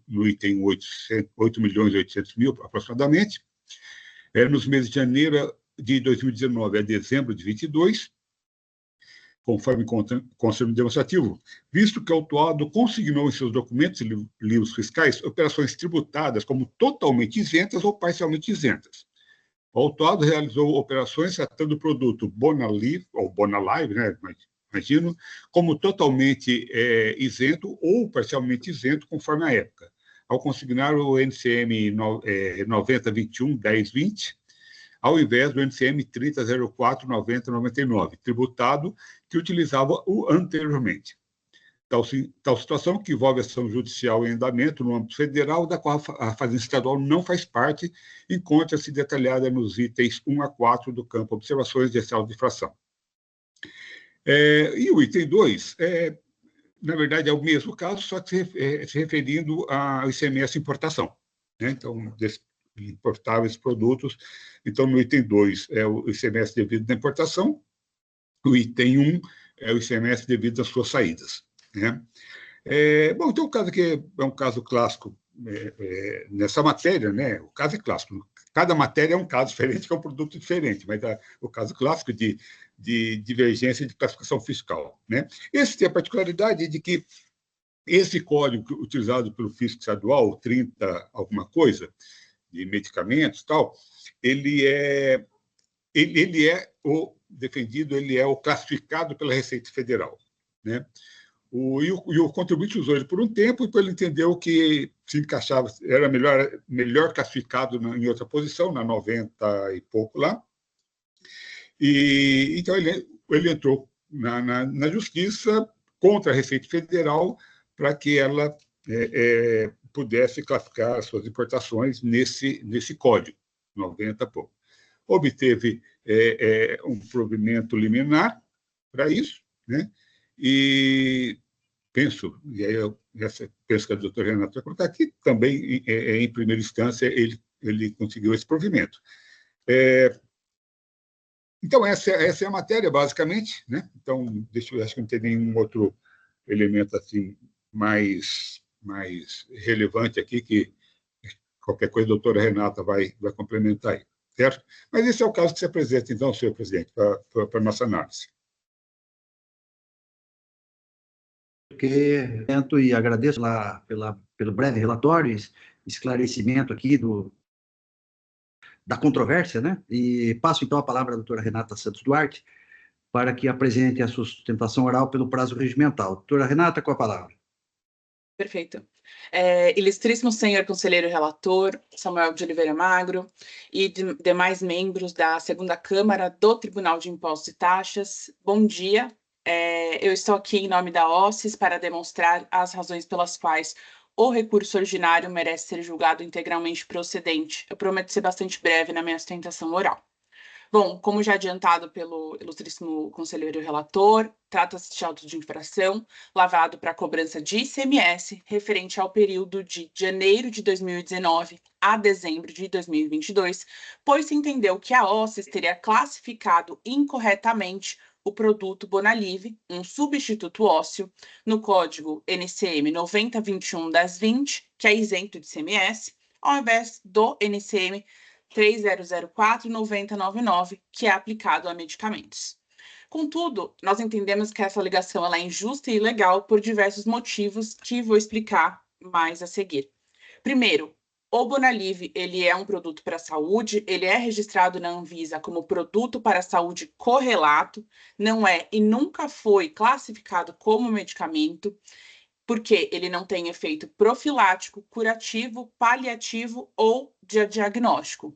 no item 8.800.000 aproximadamente, nos meses de janeiro de 2019 a dezembro de 22, conforme consta no demonstrativo, visto que o autuado consignou em seus documentos e livros fiscais operações tributadas como totalmente isentas ou parcialmente isentas. O autuado realizou operações tratando do produto Bonalive, ou Bonalive, né, imagino, como totalmente isento ou parcialmente isento, conforme a época, ao consignar o NCM 9021-1020, ao invés do NCM 3004-9099, tributado, que utilizava o anteriormente. Tal situação, que envolve ação judicial em andamento no âmbito federal, da qual a Fazenda Estadual não faz parte, encontra-se detalhada nos itens 1 a 4 do campo Observações de Excesso de Infração. E o item 2, na verdade, é o mesmo caso, só que se referindo ao ICMS importação, né? Então, importáveis produtos. Então, no item 2 é o ICMS devido à importação, o item 1 é o ICMS devido às suas saídas, né? Bom, então o caso aqui é um caso clássico nessa matéria, né? O caso é clássico. Cada matéria é um caso diferente, que é um produto diferente, mas o caso clássico de divergência de classificação fiscal, né? Esse tem a particularidade de que esse código utilizado pelo fisco estadual, 30 alguma coisa, de medicamentos e tal, ele é o defendido, ele é o classificado pela Receita Federal, né? E o contribuinte usou ele por um tempo, e depois ele entendeu que se encaixava, era melhor classificado em outra posição, na 90 e pouco lá. E então ele entrou na Justiça contra a Receita Federal para que ela pudesse classificar as suas importações nesse código, 90 e pouco. Obteve um provimento liminar para isso, né? E penso que a doutora Renata vai colocar aqui, também, em primeira instância, ele conseguiu esse provimento. Então, essa é a matéria, basicamente, né? Então, acho que não tem nenhum outro elemento assim mais relevante aqui, que qualquer coisa a doutora Renata vai complementar aí, certo? Mas esse é o caso que se apresenta, então, senhor presidente, para a nossa análise. E agradeço pelo breve relatório, esclarecimento aqui da controvérsia, né? E passo, então, a palavra à doutora Renata Santos Duarte para que apresente a sua sustentação oral pelo prazo regimental. Doutora Renata, com a palavra. Perfeito. Ilustríssimo senhor conselheiro relator, Samuel de Oliveira Magro, e demais membros da segunda Câmara do Tribunal de Impostos e Taxas, bom dia. Eu estou aqui em nome da OSSES para demonstrar as razões pelas quais o recurso originário merece ser julgado integralmente procedente. Eu prometo ser bastante breve na minha sustentação oral. Bom, como já adiantado pelo ilustríssimo conselheiro relator, trata-se de auto de infração lavado para cobrança de ICMS referente ao período de janeiro de 2019 a dezembro de 2022, pois se entendeu que a OSSES teria classificado incorretamente o produto Bonalive, um substituto ósseo, no código NCM 9021-20, que é isento de ICMS, ao invés do NCM 3004-9099, que é aplicado a medicamentos. Contudo, nós entendemos que essa alegação ela é injusta e ilegal por diversos motivos que vou explicar mais a seguir. Primeiro, o Bonalive, ele é um produto para a saúde, ele é registrado na Anvisa como produto para a saúde correlato, não é e nunca foi classificado como medicamento, porque ele não tem efeito profilático, curativo, paliativo ou de diagnóstico.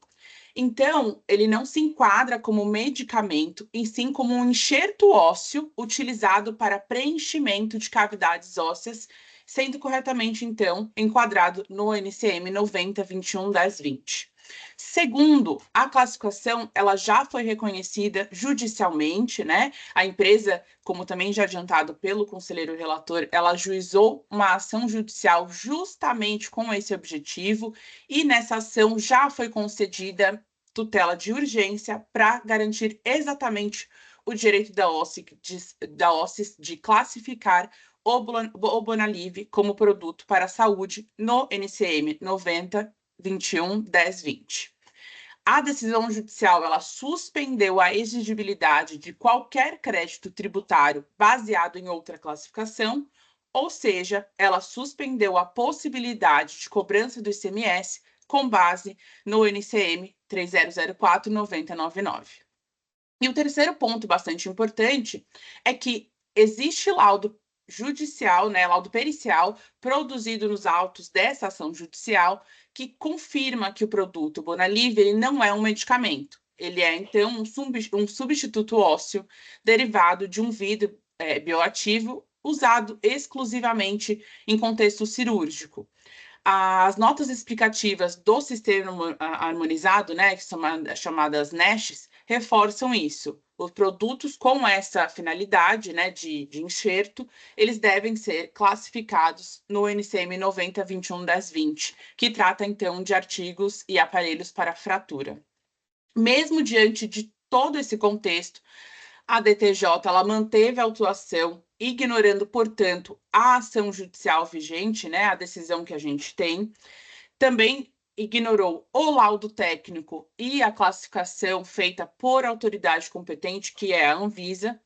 Então, ele não se enquadra como medicamento, e sim como um enxerto ósseo utilizado para preenchimento de cavidades ósseas, sendo corretamente, então, enquadrado no NCM 9021-20. Segundo, a classificação ela já foi reconhecida judicialmente, né? A empresa, como também já adiantado pelo conselheiro relator, ela ajuizou uma ação judicial justamente com esse objetivo, e nessa ação já foi concedida tutela de urgência para garantir exatamente o direito da OSSES de classificar o Bonalive como produto para a saúde no NCM 9021-1020. a decisão judicial ela suspendeu a exigibilidade de qualquer crédito tributário baseado em outra classificação, ou seja, ela suspendeu a possibilidade de cobrança do ICMS com base no NCM 3004/9099. E o terceiro ponto bastante importante é que existe laudo judicial, né, laudo pericial, produzido nos autos dessa ação judicial, que confirma que o produto Bonalive ele não é um medicamento. Ele é, então, um substituto ósseo derivado de um vidro bioativo usado exclusivamente em contexto cirúrgico. As notas explicativas do sistema harmonizado, né, que são chamadas NESHs, reforçam isso. Os produtos com essa finalidade, né, de enxerto, eles devem ser classificados no NCM 90.21.10.20, que trata, então, de artigos e aparelhos para fratura. Mesmo diante de todo esse contexto, a DTJ ela manteve a autuação, ignorando, portanto, a ação judicial vigente, né, a decisão que a gente tem. Também ignorou o laudo técnico e a classificação feita por autoridade competente, que é a Anvisa.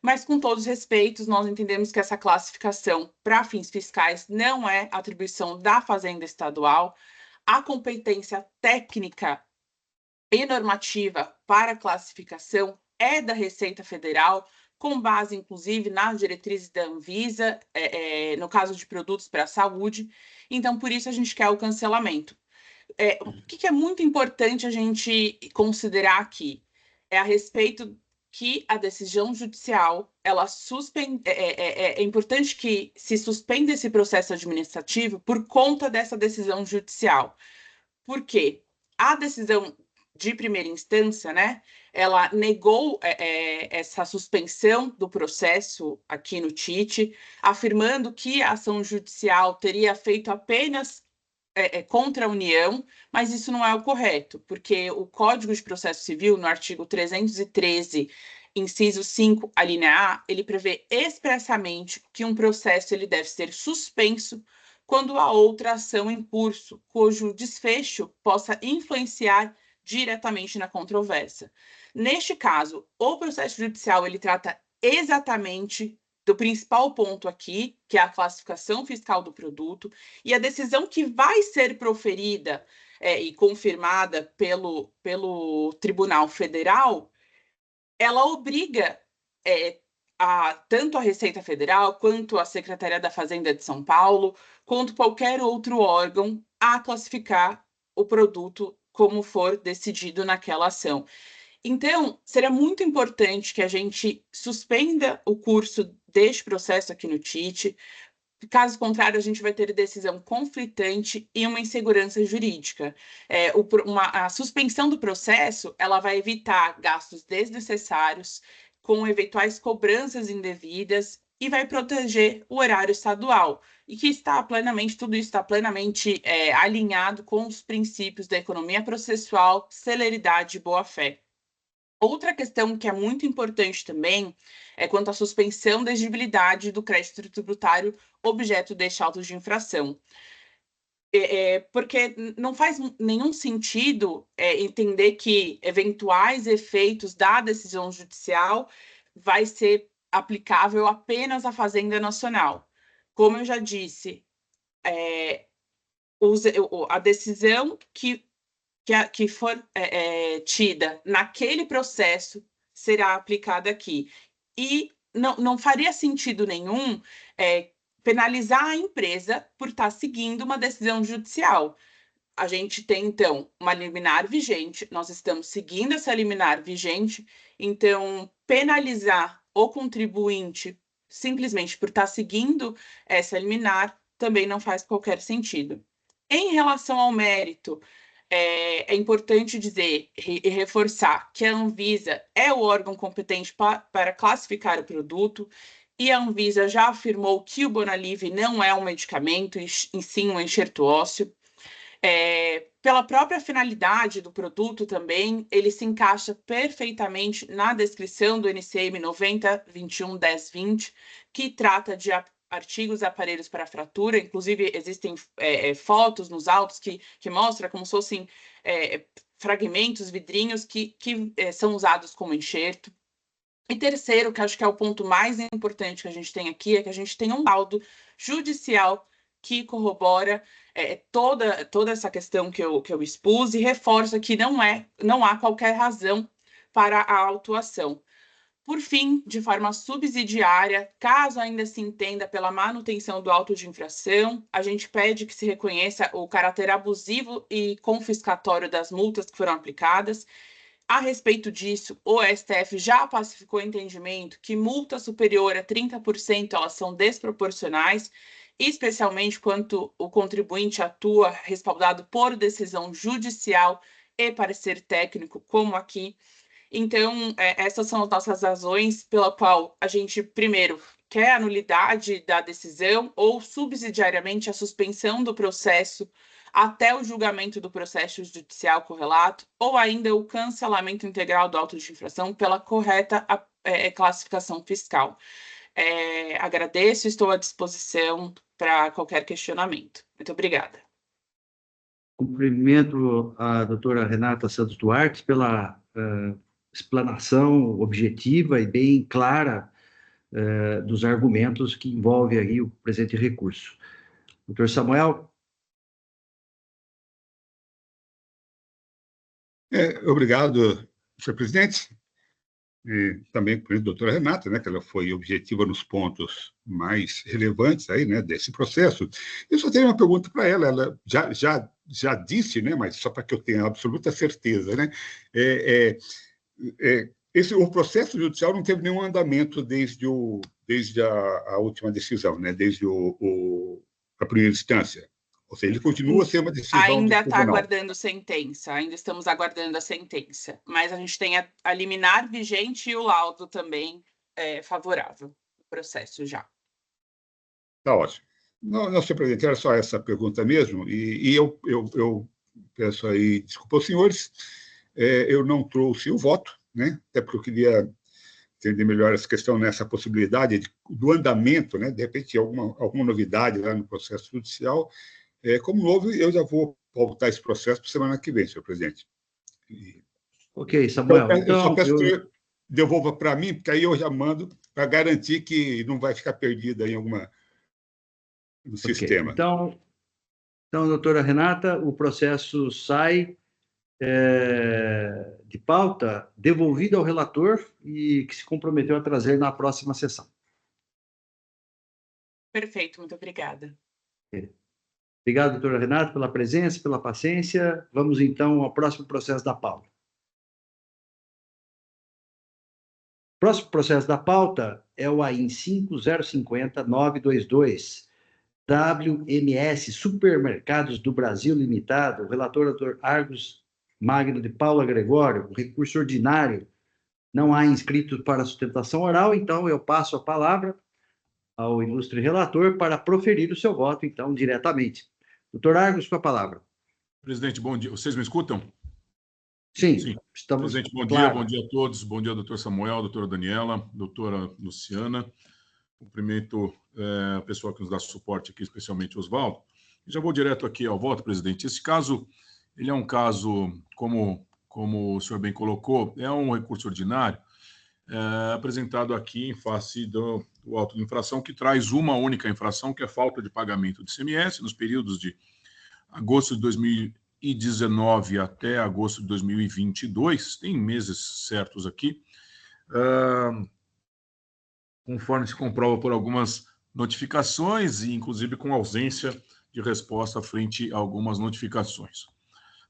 Mas, com todos os respeitos, nós entendemos que essa classificação para fins fiscais não é atribuição da Fazenda Estadual. A competência técnica e normativa para classificação é da Receita Federal, com base, inclusive, nas diretrizes da Anvisa, no caso de produtos para a saúde. Então, por isso, a gente quer o cancelamento. O que é muito importante a gente considerar aqui é a respeito que a decisão judicial, ela é importante que se suspenda esse processo administrativo por conta dessa decisão judicial. Por quê? A decisão de primeira instância, né, ela negou essa suspensão do processo aqui no TIT, afirmando que a ação judicial teria feito apenas contra a União, mas isso não é o correto, porque o Código de Processo Civil, no artigo 313, inciso 5, a linha A, ele prevê expressamente que um processo ele deve ser suspenso quando há outra ação em curso, cujo desfecho possa influenciar diretamente na controvérsia. Neste caso, o processo judicial ele trata exatamente do principal ponto aqui, que é a classificação fiscal do produto, e a decisão que vai ser proferida e confirmada pelo Tribunal Federal, ela obriga tanto a Receita Federal, quanto a Secretaria da Fazenda de São Paulo, quanto qualquer outro órgão a classificar o produto como for decidido naquela ação. Então, seria muito importante que a gente suspenda o curso deste processo aqui no TIT. Caso contrário, a gente vai ter decisão conflitante e uma insegurança jurídica. A suspensão do processo, ela vai evitar gastos desnecessários, com eventuais cobranças indevidas, e vai proteger o erário estadual, e que tudo isso está plenamente alinhado com os princípios da economia processual, celeridade e boa-fé. Outra questão que é muito importante também é quanto à suspensão da exigibilidade do crédito tributário objeto deste auto de infração. Porque não faz nenhum sentido entender que eventuais efeitos da decisão judicial vai ser aplicável apenas à Fazenda Nacional. Como eu já disse, a decisão que for tida naquele processo será aplicada aqui. E não faria sentido nenhum penalizar a empresa por estar seguindo uma decisão judicial. A gente tem, então, uma liminar vigente, nós estamos seguindo essa liminar vigente, então penalizar o contribuinte simplesmente por estar seguindo essa liminar também não faz qualquer sentido. Em relação ao mérito, é importante dizer e reforçar que a Anvisa é o órgão competente para classificar o produto, e a Anvisa já afirmou que o Bonalive não é um medicamento, e sim um enxerto ósseo. Pela própria finalidade do produto também, ele se encaixa perfeitamente na descrição do NCM 90.21.10.20, que trata de artigos e aparelhos para fratura. Inclusive, existem fotos nos autos que mostram como se fossem fragmentos, vidrinhos que são usados como enxerto. E terceiro, que acho que é o ponto mais importante que a gente tem aqui, é que a gente tem um laudo judicial que corrobora toda essa questão que eu expus e reforça que não há qualquer razão para a autuação. Por fim, de forma subsidiária, caso ainda se entenda pela manutenção do auto de infração, a gente pede que se reconheça o caráter abusivo e confiscatório das multas que foram aplicadas. A respeito disso, o STF já pacificou o entendimento que multa superior a 30% elas são desproporcionais, especialmente quando o contribuinte atua respaldado por decisão judicial e parecer técnico, como aqui. Então, essas são as nossas razões pela qual a gente, primeiro, quer a nulidade da decisão ou, subsidiariamente, a suspensão do processo até o julgamento do processo judicial correlato, ou ainda o cancelamento integral do auto de infração pela correta classificação fiscal. Agradeço e estou à disposição para qualquer questionamento. Muito obrigada. Cumprimento a doutora Renata Santos Duarte pela explanação objetiva e bem clara dos argumentos que envolve aí o presente recurso. Doutor Samuel? Obrigado, senhor presidente. E também por a doutora Renata, né, que ela foi objetiva nos pontos mais relevantes aí, né, desse processo. Eu só tenho uma pergunta para ela. Ela já disse, né, mas só para que eu tenha absoluta certeza, né, o processo judicial não teve nenhum andamento desde a última decisão, né, desde a primeira instância. Ou seja, ele continua sendo uma decisão ainda do tribunal. Está aguardando sentença, ainda estamos aguardando a sentença, mas a gente tem a liminar vigente e o laudo também favorável ao processo já. Está ótimo. Não, senhor presidente, era só essa pergunta mesmo, e eu peço aí desculpa aos senhores, eu não trouxe o voto, né, até porque eu queria entender melhor essa questão nessa possibilidade do andamento, né, de repente alguma novidade lá no processo judicial. Como novo, eu já vou pautar esse processo para semana que vem, senhor presidente. Ok, Samuel. Eu só peço que devolva para mim, porque aí eu já mando para garantir que não vai ficar perdido em no sistema. Então, doutora Renata, o processo sai de pauta devolvido ao relator e que se comprometeu a trazer na próxima sessão. Perfeito, muito obrigada. Obrigado, doutora Renata, pela presença, pela paciência. Vamos, então, ao próximo processo da pauta. O próximo processo da pauta é o AIN 5050922, WMS Supermercados do Brasil Limitado. O relator, doutor Argos Magno de Paula Gregório. O recurso ordinário. Não há inscritos para sustentação oral, então eu passo a palavra ao ilustre relator para proferir o seu voto, então, diretamente. Doutor Argos, com a palavra. Presidente, bom dia. Vocês me escutam? Sim. Estamos. Presidente, bom claro. dia a todos. Bom dia, doutor Samuel, doutora Daniela, doutora Luciana. Cumprimento o pessoal que nos dá suporte aqui, especialmente o Oswaldo. Já vou direto aqui ao voto, presidente. Esse caso, ele é um caso, como o senhor bem colocou, é um recurso ordinário apresentado aqui em face do auto de infração, que traz uma única infração, que é a falta de pagamento de ICMS nos períodos de agosto de 2019 até agosto de 2022, tem meses certos aqui, conforme se comprova por algumas notificações e, inclusive, com ausência de resposta frente a algumas notificações.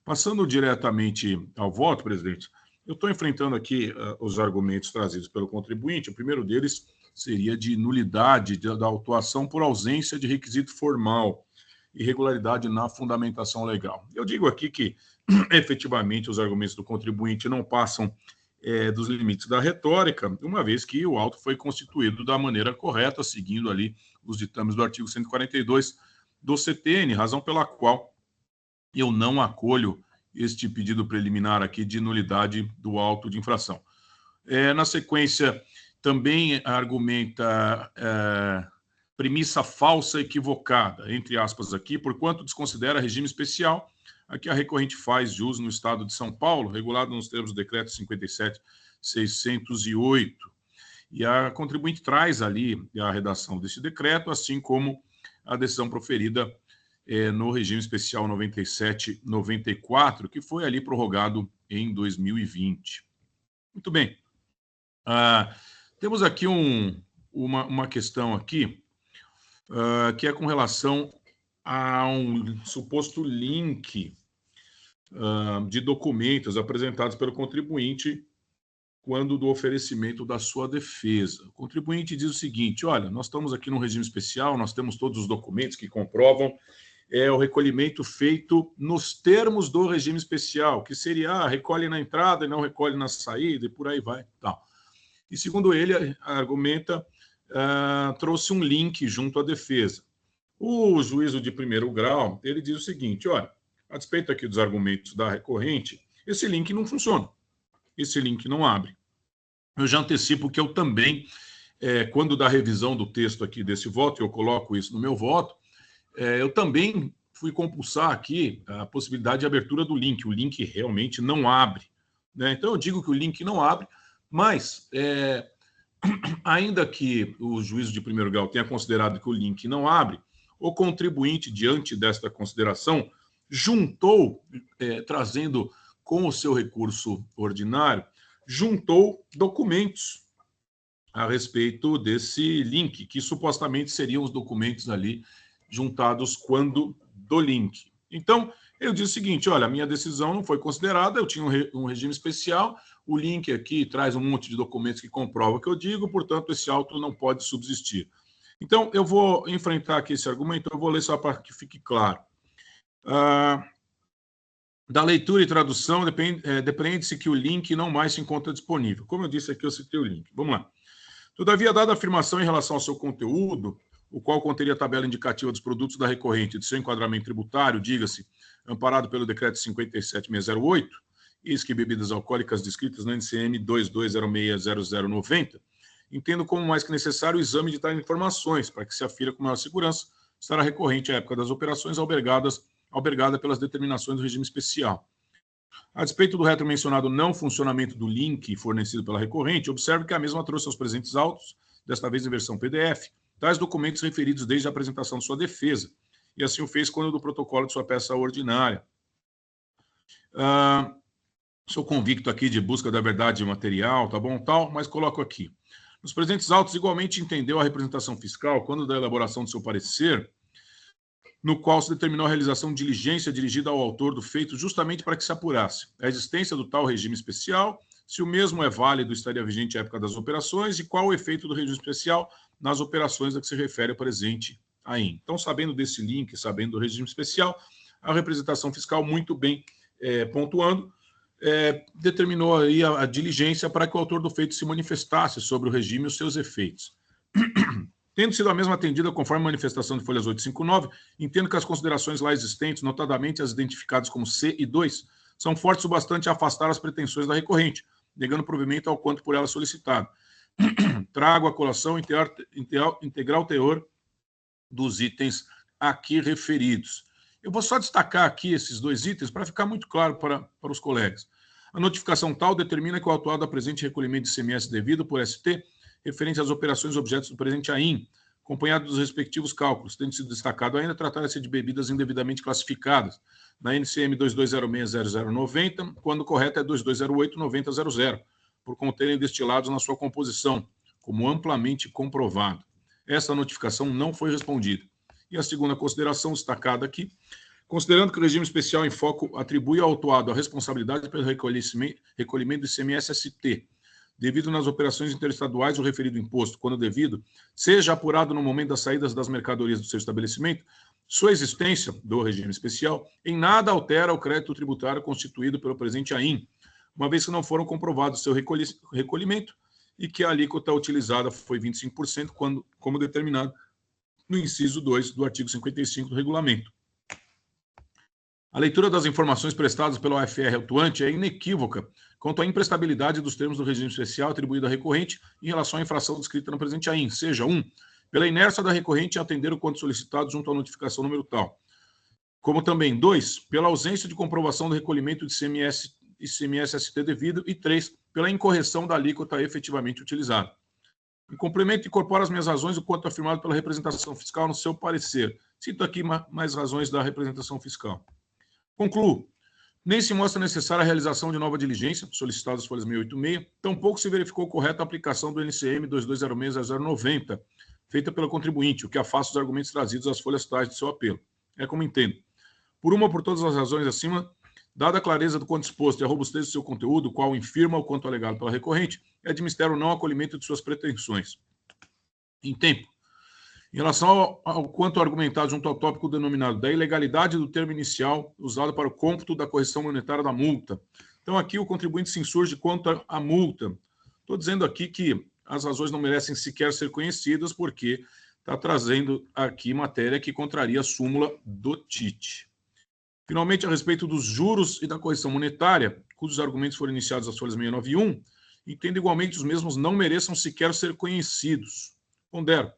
Passando diretamente ao voto, presidente, eu estou enfrentando aqui os argumentos trazidos pelo contribuinte. O primeiro deles seria de nulidade da autuação por ausência de requisito formal, irregularidade na fundamentação legal. Eu digo aqui que, efetivamente, os argumentos do contribuinte não passam dos limites da retórica, uma vez que o auto foi constituído da maneira correta, seguindo ali os ditames do artigo 142 do CTN, razão pela qual eu não acolho este pedido preliminar aqui de nulidade do auto de infração. Na sequência, também argumenta premissa falsa equivocada, entre aspas aqui, porquanto desconsidera regime especial a que a recorrente faz de uso no Estado de São Paulo, regulado nos termos do Decreto 57.608. E a contribuinte traz ali a redação desse decreto, assim como a decisão proferida no regime especial 97/94, que foi ali prorrogado em 2020. Muito bem. Temos aqui uma questão aqui, que é com relação a um suposto link de documentos apresentados pelo contribuinte quando do oferecimento da sua defesa. O contribuinte diz o seguinte: olha, nós estamos aqui num regime especial, nós temos todos os documentos que comprovam o recolhimento feito nos termos do regime especial, que seria recolhe na entrada e não recolhe na saída, e por aí vai. Tal. E segundo ele, argumenta, trouxe um link junto à defesa. O juízo de primeiro grau, ele diz o seguinte: olha, a despeito aqui dos argumentos da recorrente, esse link não funciona, esse link não abre. Eu já antecipo que eu também, quando da revisão do texto aqui desse voto, eu coloco isso no meu voto, eu também fui compulsar aqui a possibilidade de abertura do link. O link realmente não abre, né? Então, eu digo que o link não abre, mas, ainda que o juízo de primeiro grau tenha considerado que o link não abre, o contribuinte, diante desta consideração, juntou, trazendo com o seu recurso ordinário, juntou documentos a respeito desse link, que supostamente seriam os documentos ali juntados quando do link. Então, eu disse o seguinte: olha, a minha decisão não foi considerada, eu tinha um regime especial, o link aqui traz um monte de documentos que comprovam o que eu digo, portanto, esse auto não pode subsistir. Então, eu vou enfrentar aqui esse argumento, eu vou ler só para que fique claro. Da leitura e tradução, depende-se que o link não mais se encontra disponível. Como eu disse aqui, eu citei o link. Vamos lá. Todavia, dada a afirmação em relação ao seu conteúdo, o qual conteria a tabela indicativa dos produtos da recorrente de seu enquadramento tributário, diga-se, amparado pelo Decreto 57.608, eis que bebidas alcoólicas descritas no NCM 22060090, entendo como mais que necessário o exame de tais informações, para que se afira com maior segurança estará recorrente à época das operações albergada pelas determinações do regime especial. A despeito do retromencionado não funcionamento do link fornecido pela recorrente, observe que a mesma trouxe aos presentes autos, desta vez em versão PDF, tais documentos referidos desde a apresentação de sua defesa, e assim o fez quando do protocolo de sua peça ordinária. Sou convicto aqui de busca da verdade material, tá bom, tal, mas coloco aqui. Nos presentes autos, igualmente entendeu a representação fiscal, quando da elaboração de seu parecer, no qual se determinou a realização de diligência dirigida ao autor do feito justamente para que se apurasse a existência do tal regime especial, se o mesmo é válido, estaria vigente à época das operações, e qual o efeito do regime especial nas operações a que se refere o presente aí. Então, sabendo desse link, sabendo do regime especial, a representação fiscal, muito bem pontuando, determinou aí a diligência para que o autor do feito se manifestasse sobre o regime e os seus efeitos. Tendo sido a mesma atendida conforme a manifestação de folhas 859, entendo que as considerações lá existentes, notadamente as identificadas como C e 2, são fortes o bastante a afastar as pretensões da recorrente, negando provimento ao quanto por ela solicitado. Trago à colação integral teor dos itens aqui referidos. Eu vou só destacar aqui esses dois itens para ficar muito claro para os colegas. A notificação tal determina que o autuado apresente recolhimento de ICMS devido por ST referente às operações objetos do presente AIM, acompanhado dos respectivos cálculos, tendo sido destacado ainda tratar-se de bebidas indevidamente classificadas, na NCM 22060090, quando correta é 22089000, por conterem destilados na sua composição, como amplamente comprovado. Essa notificação não foi respondida. E a segunda consideração destacada aqui, considerando que o regime especial em foco atribui ao autuado a responsabilidade pelo recolhimento do ICMS-ST, devido nas operações interestaduais o referido imposto, quando devido, seja apurado no momento das saídas das mercadorias do seu estabelecimento, sua existência do regime especial em nada altera o crédito tributário constituído pelo presente AIM, uma vez que não foram comprovados seu recolhimento e que a alíquota utilizada foi 25%, como determinado no inciso 2 do artigo 55 do regulamento. A leitura das informações prestadas pela UFR autuante é inequívoca quanto à imprestabilidade dos termos do regime especial atribuído à recorrente em relação à infração descrita no presente AIM, seja 1, pela inércia da recorrente em atender o quanto solicitado junto à notificação número tal. Como também, 2, pela ausência de comprovação do recolhimento de ICMS-ST devido, e 3, pela incorreção da alíquota efetivamente utilizada. Em complemento, incorporo as minhas razões, o quanto afirmado pela representação fiscal no seu parecer. Cito aqui mais razões da representação fiscal. Concluo. Nem se mostra necessária a realização de nova diligência, solicitadas as folhas 686, tampouco se verificou correta a aplicação do NCM 2206-0090, feita pelo contribuinte, o que afasta os argumentos trazidos às folhas tais de seu apelo. É como entendo. Por uma ou por todas as razões acima, dada a clareza do quanto exposto e a robustez do seu conteúdo, o qual infirma o quanto alegado pela recorrente, é de mistério não acolhimento de suas pretensões. Em tempo. Em relação ao quanto argumentado junto ao tópico denominado da ilegalidade do termo inicial usado para o cômputo da correção monetária da multa. Então, aqui o contribuinte se insurge quanto à multa. Estou dizendo aqui que as razões não merecem sequer ser conhecidas, porque está trazendo aqui matéria que contraria a súmula do TIT. Finalmente, a respeito dos juros e da correção monetária, cujos argumentos foram iniciados às folhas 691, entendo igualmente os mesmos não mereçam sequer ser conhecidos. Pondero.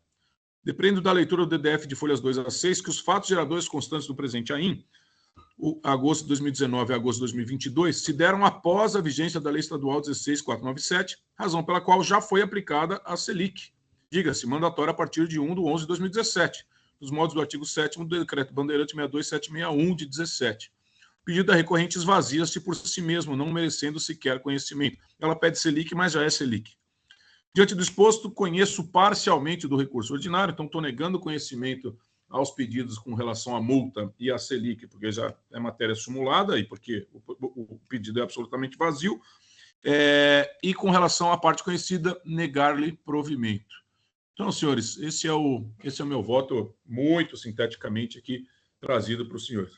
Dependendo da leitura do DDF de folhas 2 a 6, que os fatos geradores constantes do presente AIM, agosto de 2019 a agosto de 2022, se deram após a vigência da Lei Estadual 16.497, razão pela qual já foi aplicada a Selic, diga-se, mandatória a partir de 1/11 de 2017, nos modos do artigo 7º do Decreto Bandeirante 62761 de 17. O pedido da recorrente esvazia-se por si mesmo, não merecendo sequer conhecimento. Ela pede Selic, mas já é Selic. Diante do exposto, conheço parcialmente do recurso ordinário, então estou negando conhecimento aos pedidos com relação à multa e à Selic, porque já é matéria simulada e porque o pedido é absolutamente vazio, e com relação à parte conhecida, negar-lhe provimento. Então, senhores, esse é o meu voto, muito sinteticamente aqui, trazido para os senhores.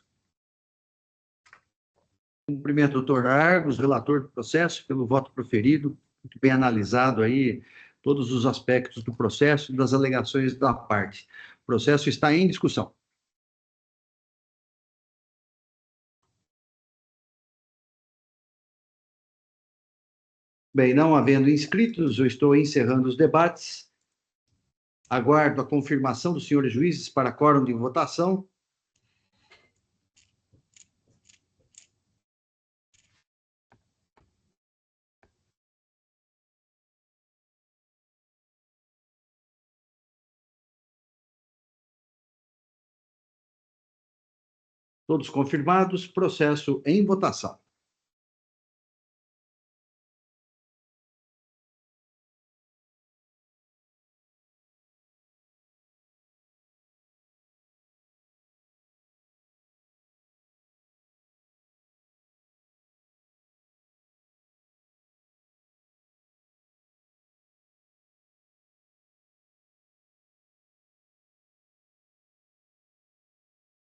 Cumprimento o doutor Argos, relator do processo, pelo voto proferido, muito bem analisado aí todos os aspectos do processo e das alegações da parte. O processo está em discussão. Bem, não havendo inscritos, eu estou encerrando os debates. Aguardo a confirmação dos senhores juízes para quórum de votação. Todos confirmados, processo em votação.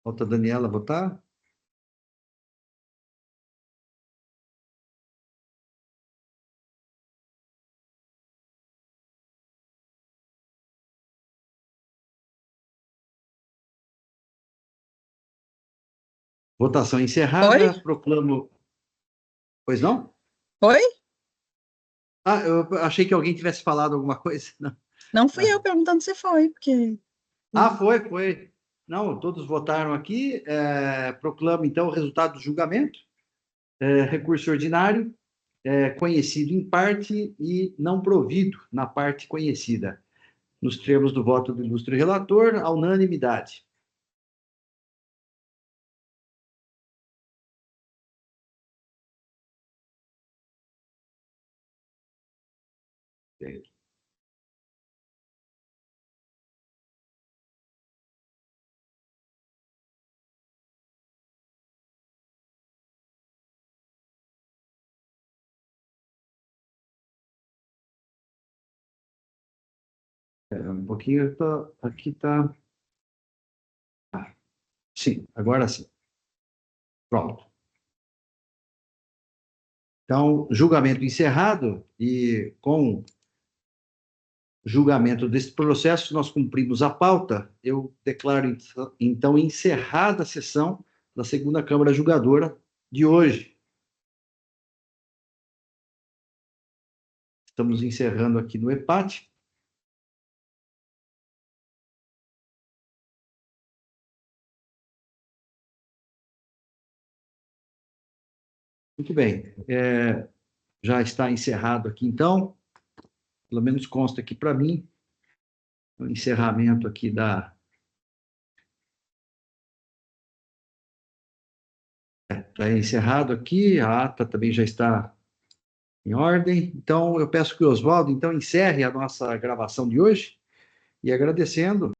Falta a Daniela votar? Votação encerrada. Oi? Proclamo... Pois não? Oi? Ah, eu achei que alguém tivesse falado alguma coisa. Não, Não fui eu perguntando se foi, porque... ah, foi. Não, todos votaram aqui. Proclamo, então, o resultado do julgamento. Recurso ordinário, conhecido em parte e não provido na parte conhecida. Nos termos do voto do ilustre relator, a unanimidade. Um pouquinho, aqui está... sim, agora sim. Pronto. Então, julgamento encerrado e com julgamento desse processo, nós cumprimos a pauta. Eu declaro, então, encerrada a sessão da segunda Câmara Julgadora de hoje. Estamos encerrando aqui no EPAT. Muito bem. Já está encerrado aqui, então. Pelo menos consta aqui para mim o encerramento aqui da... Está encerrado aqui, a ata também já está em ordem. Então, eu peço que o Oswaldo, então, encerre a nossa gravação de hoje e agradecendo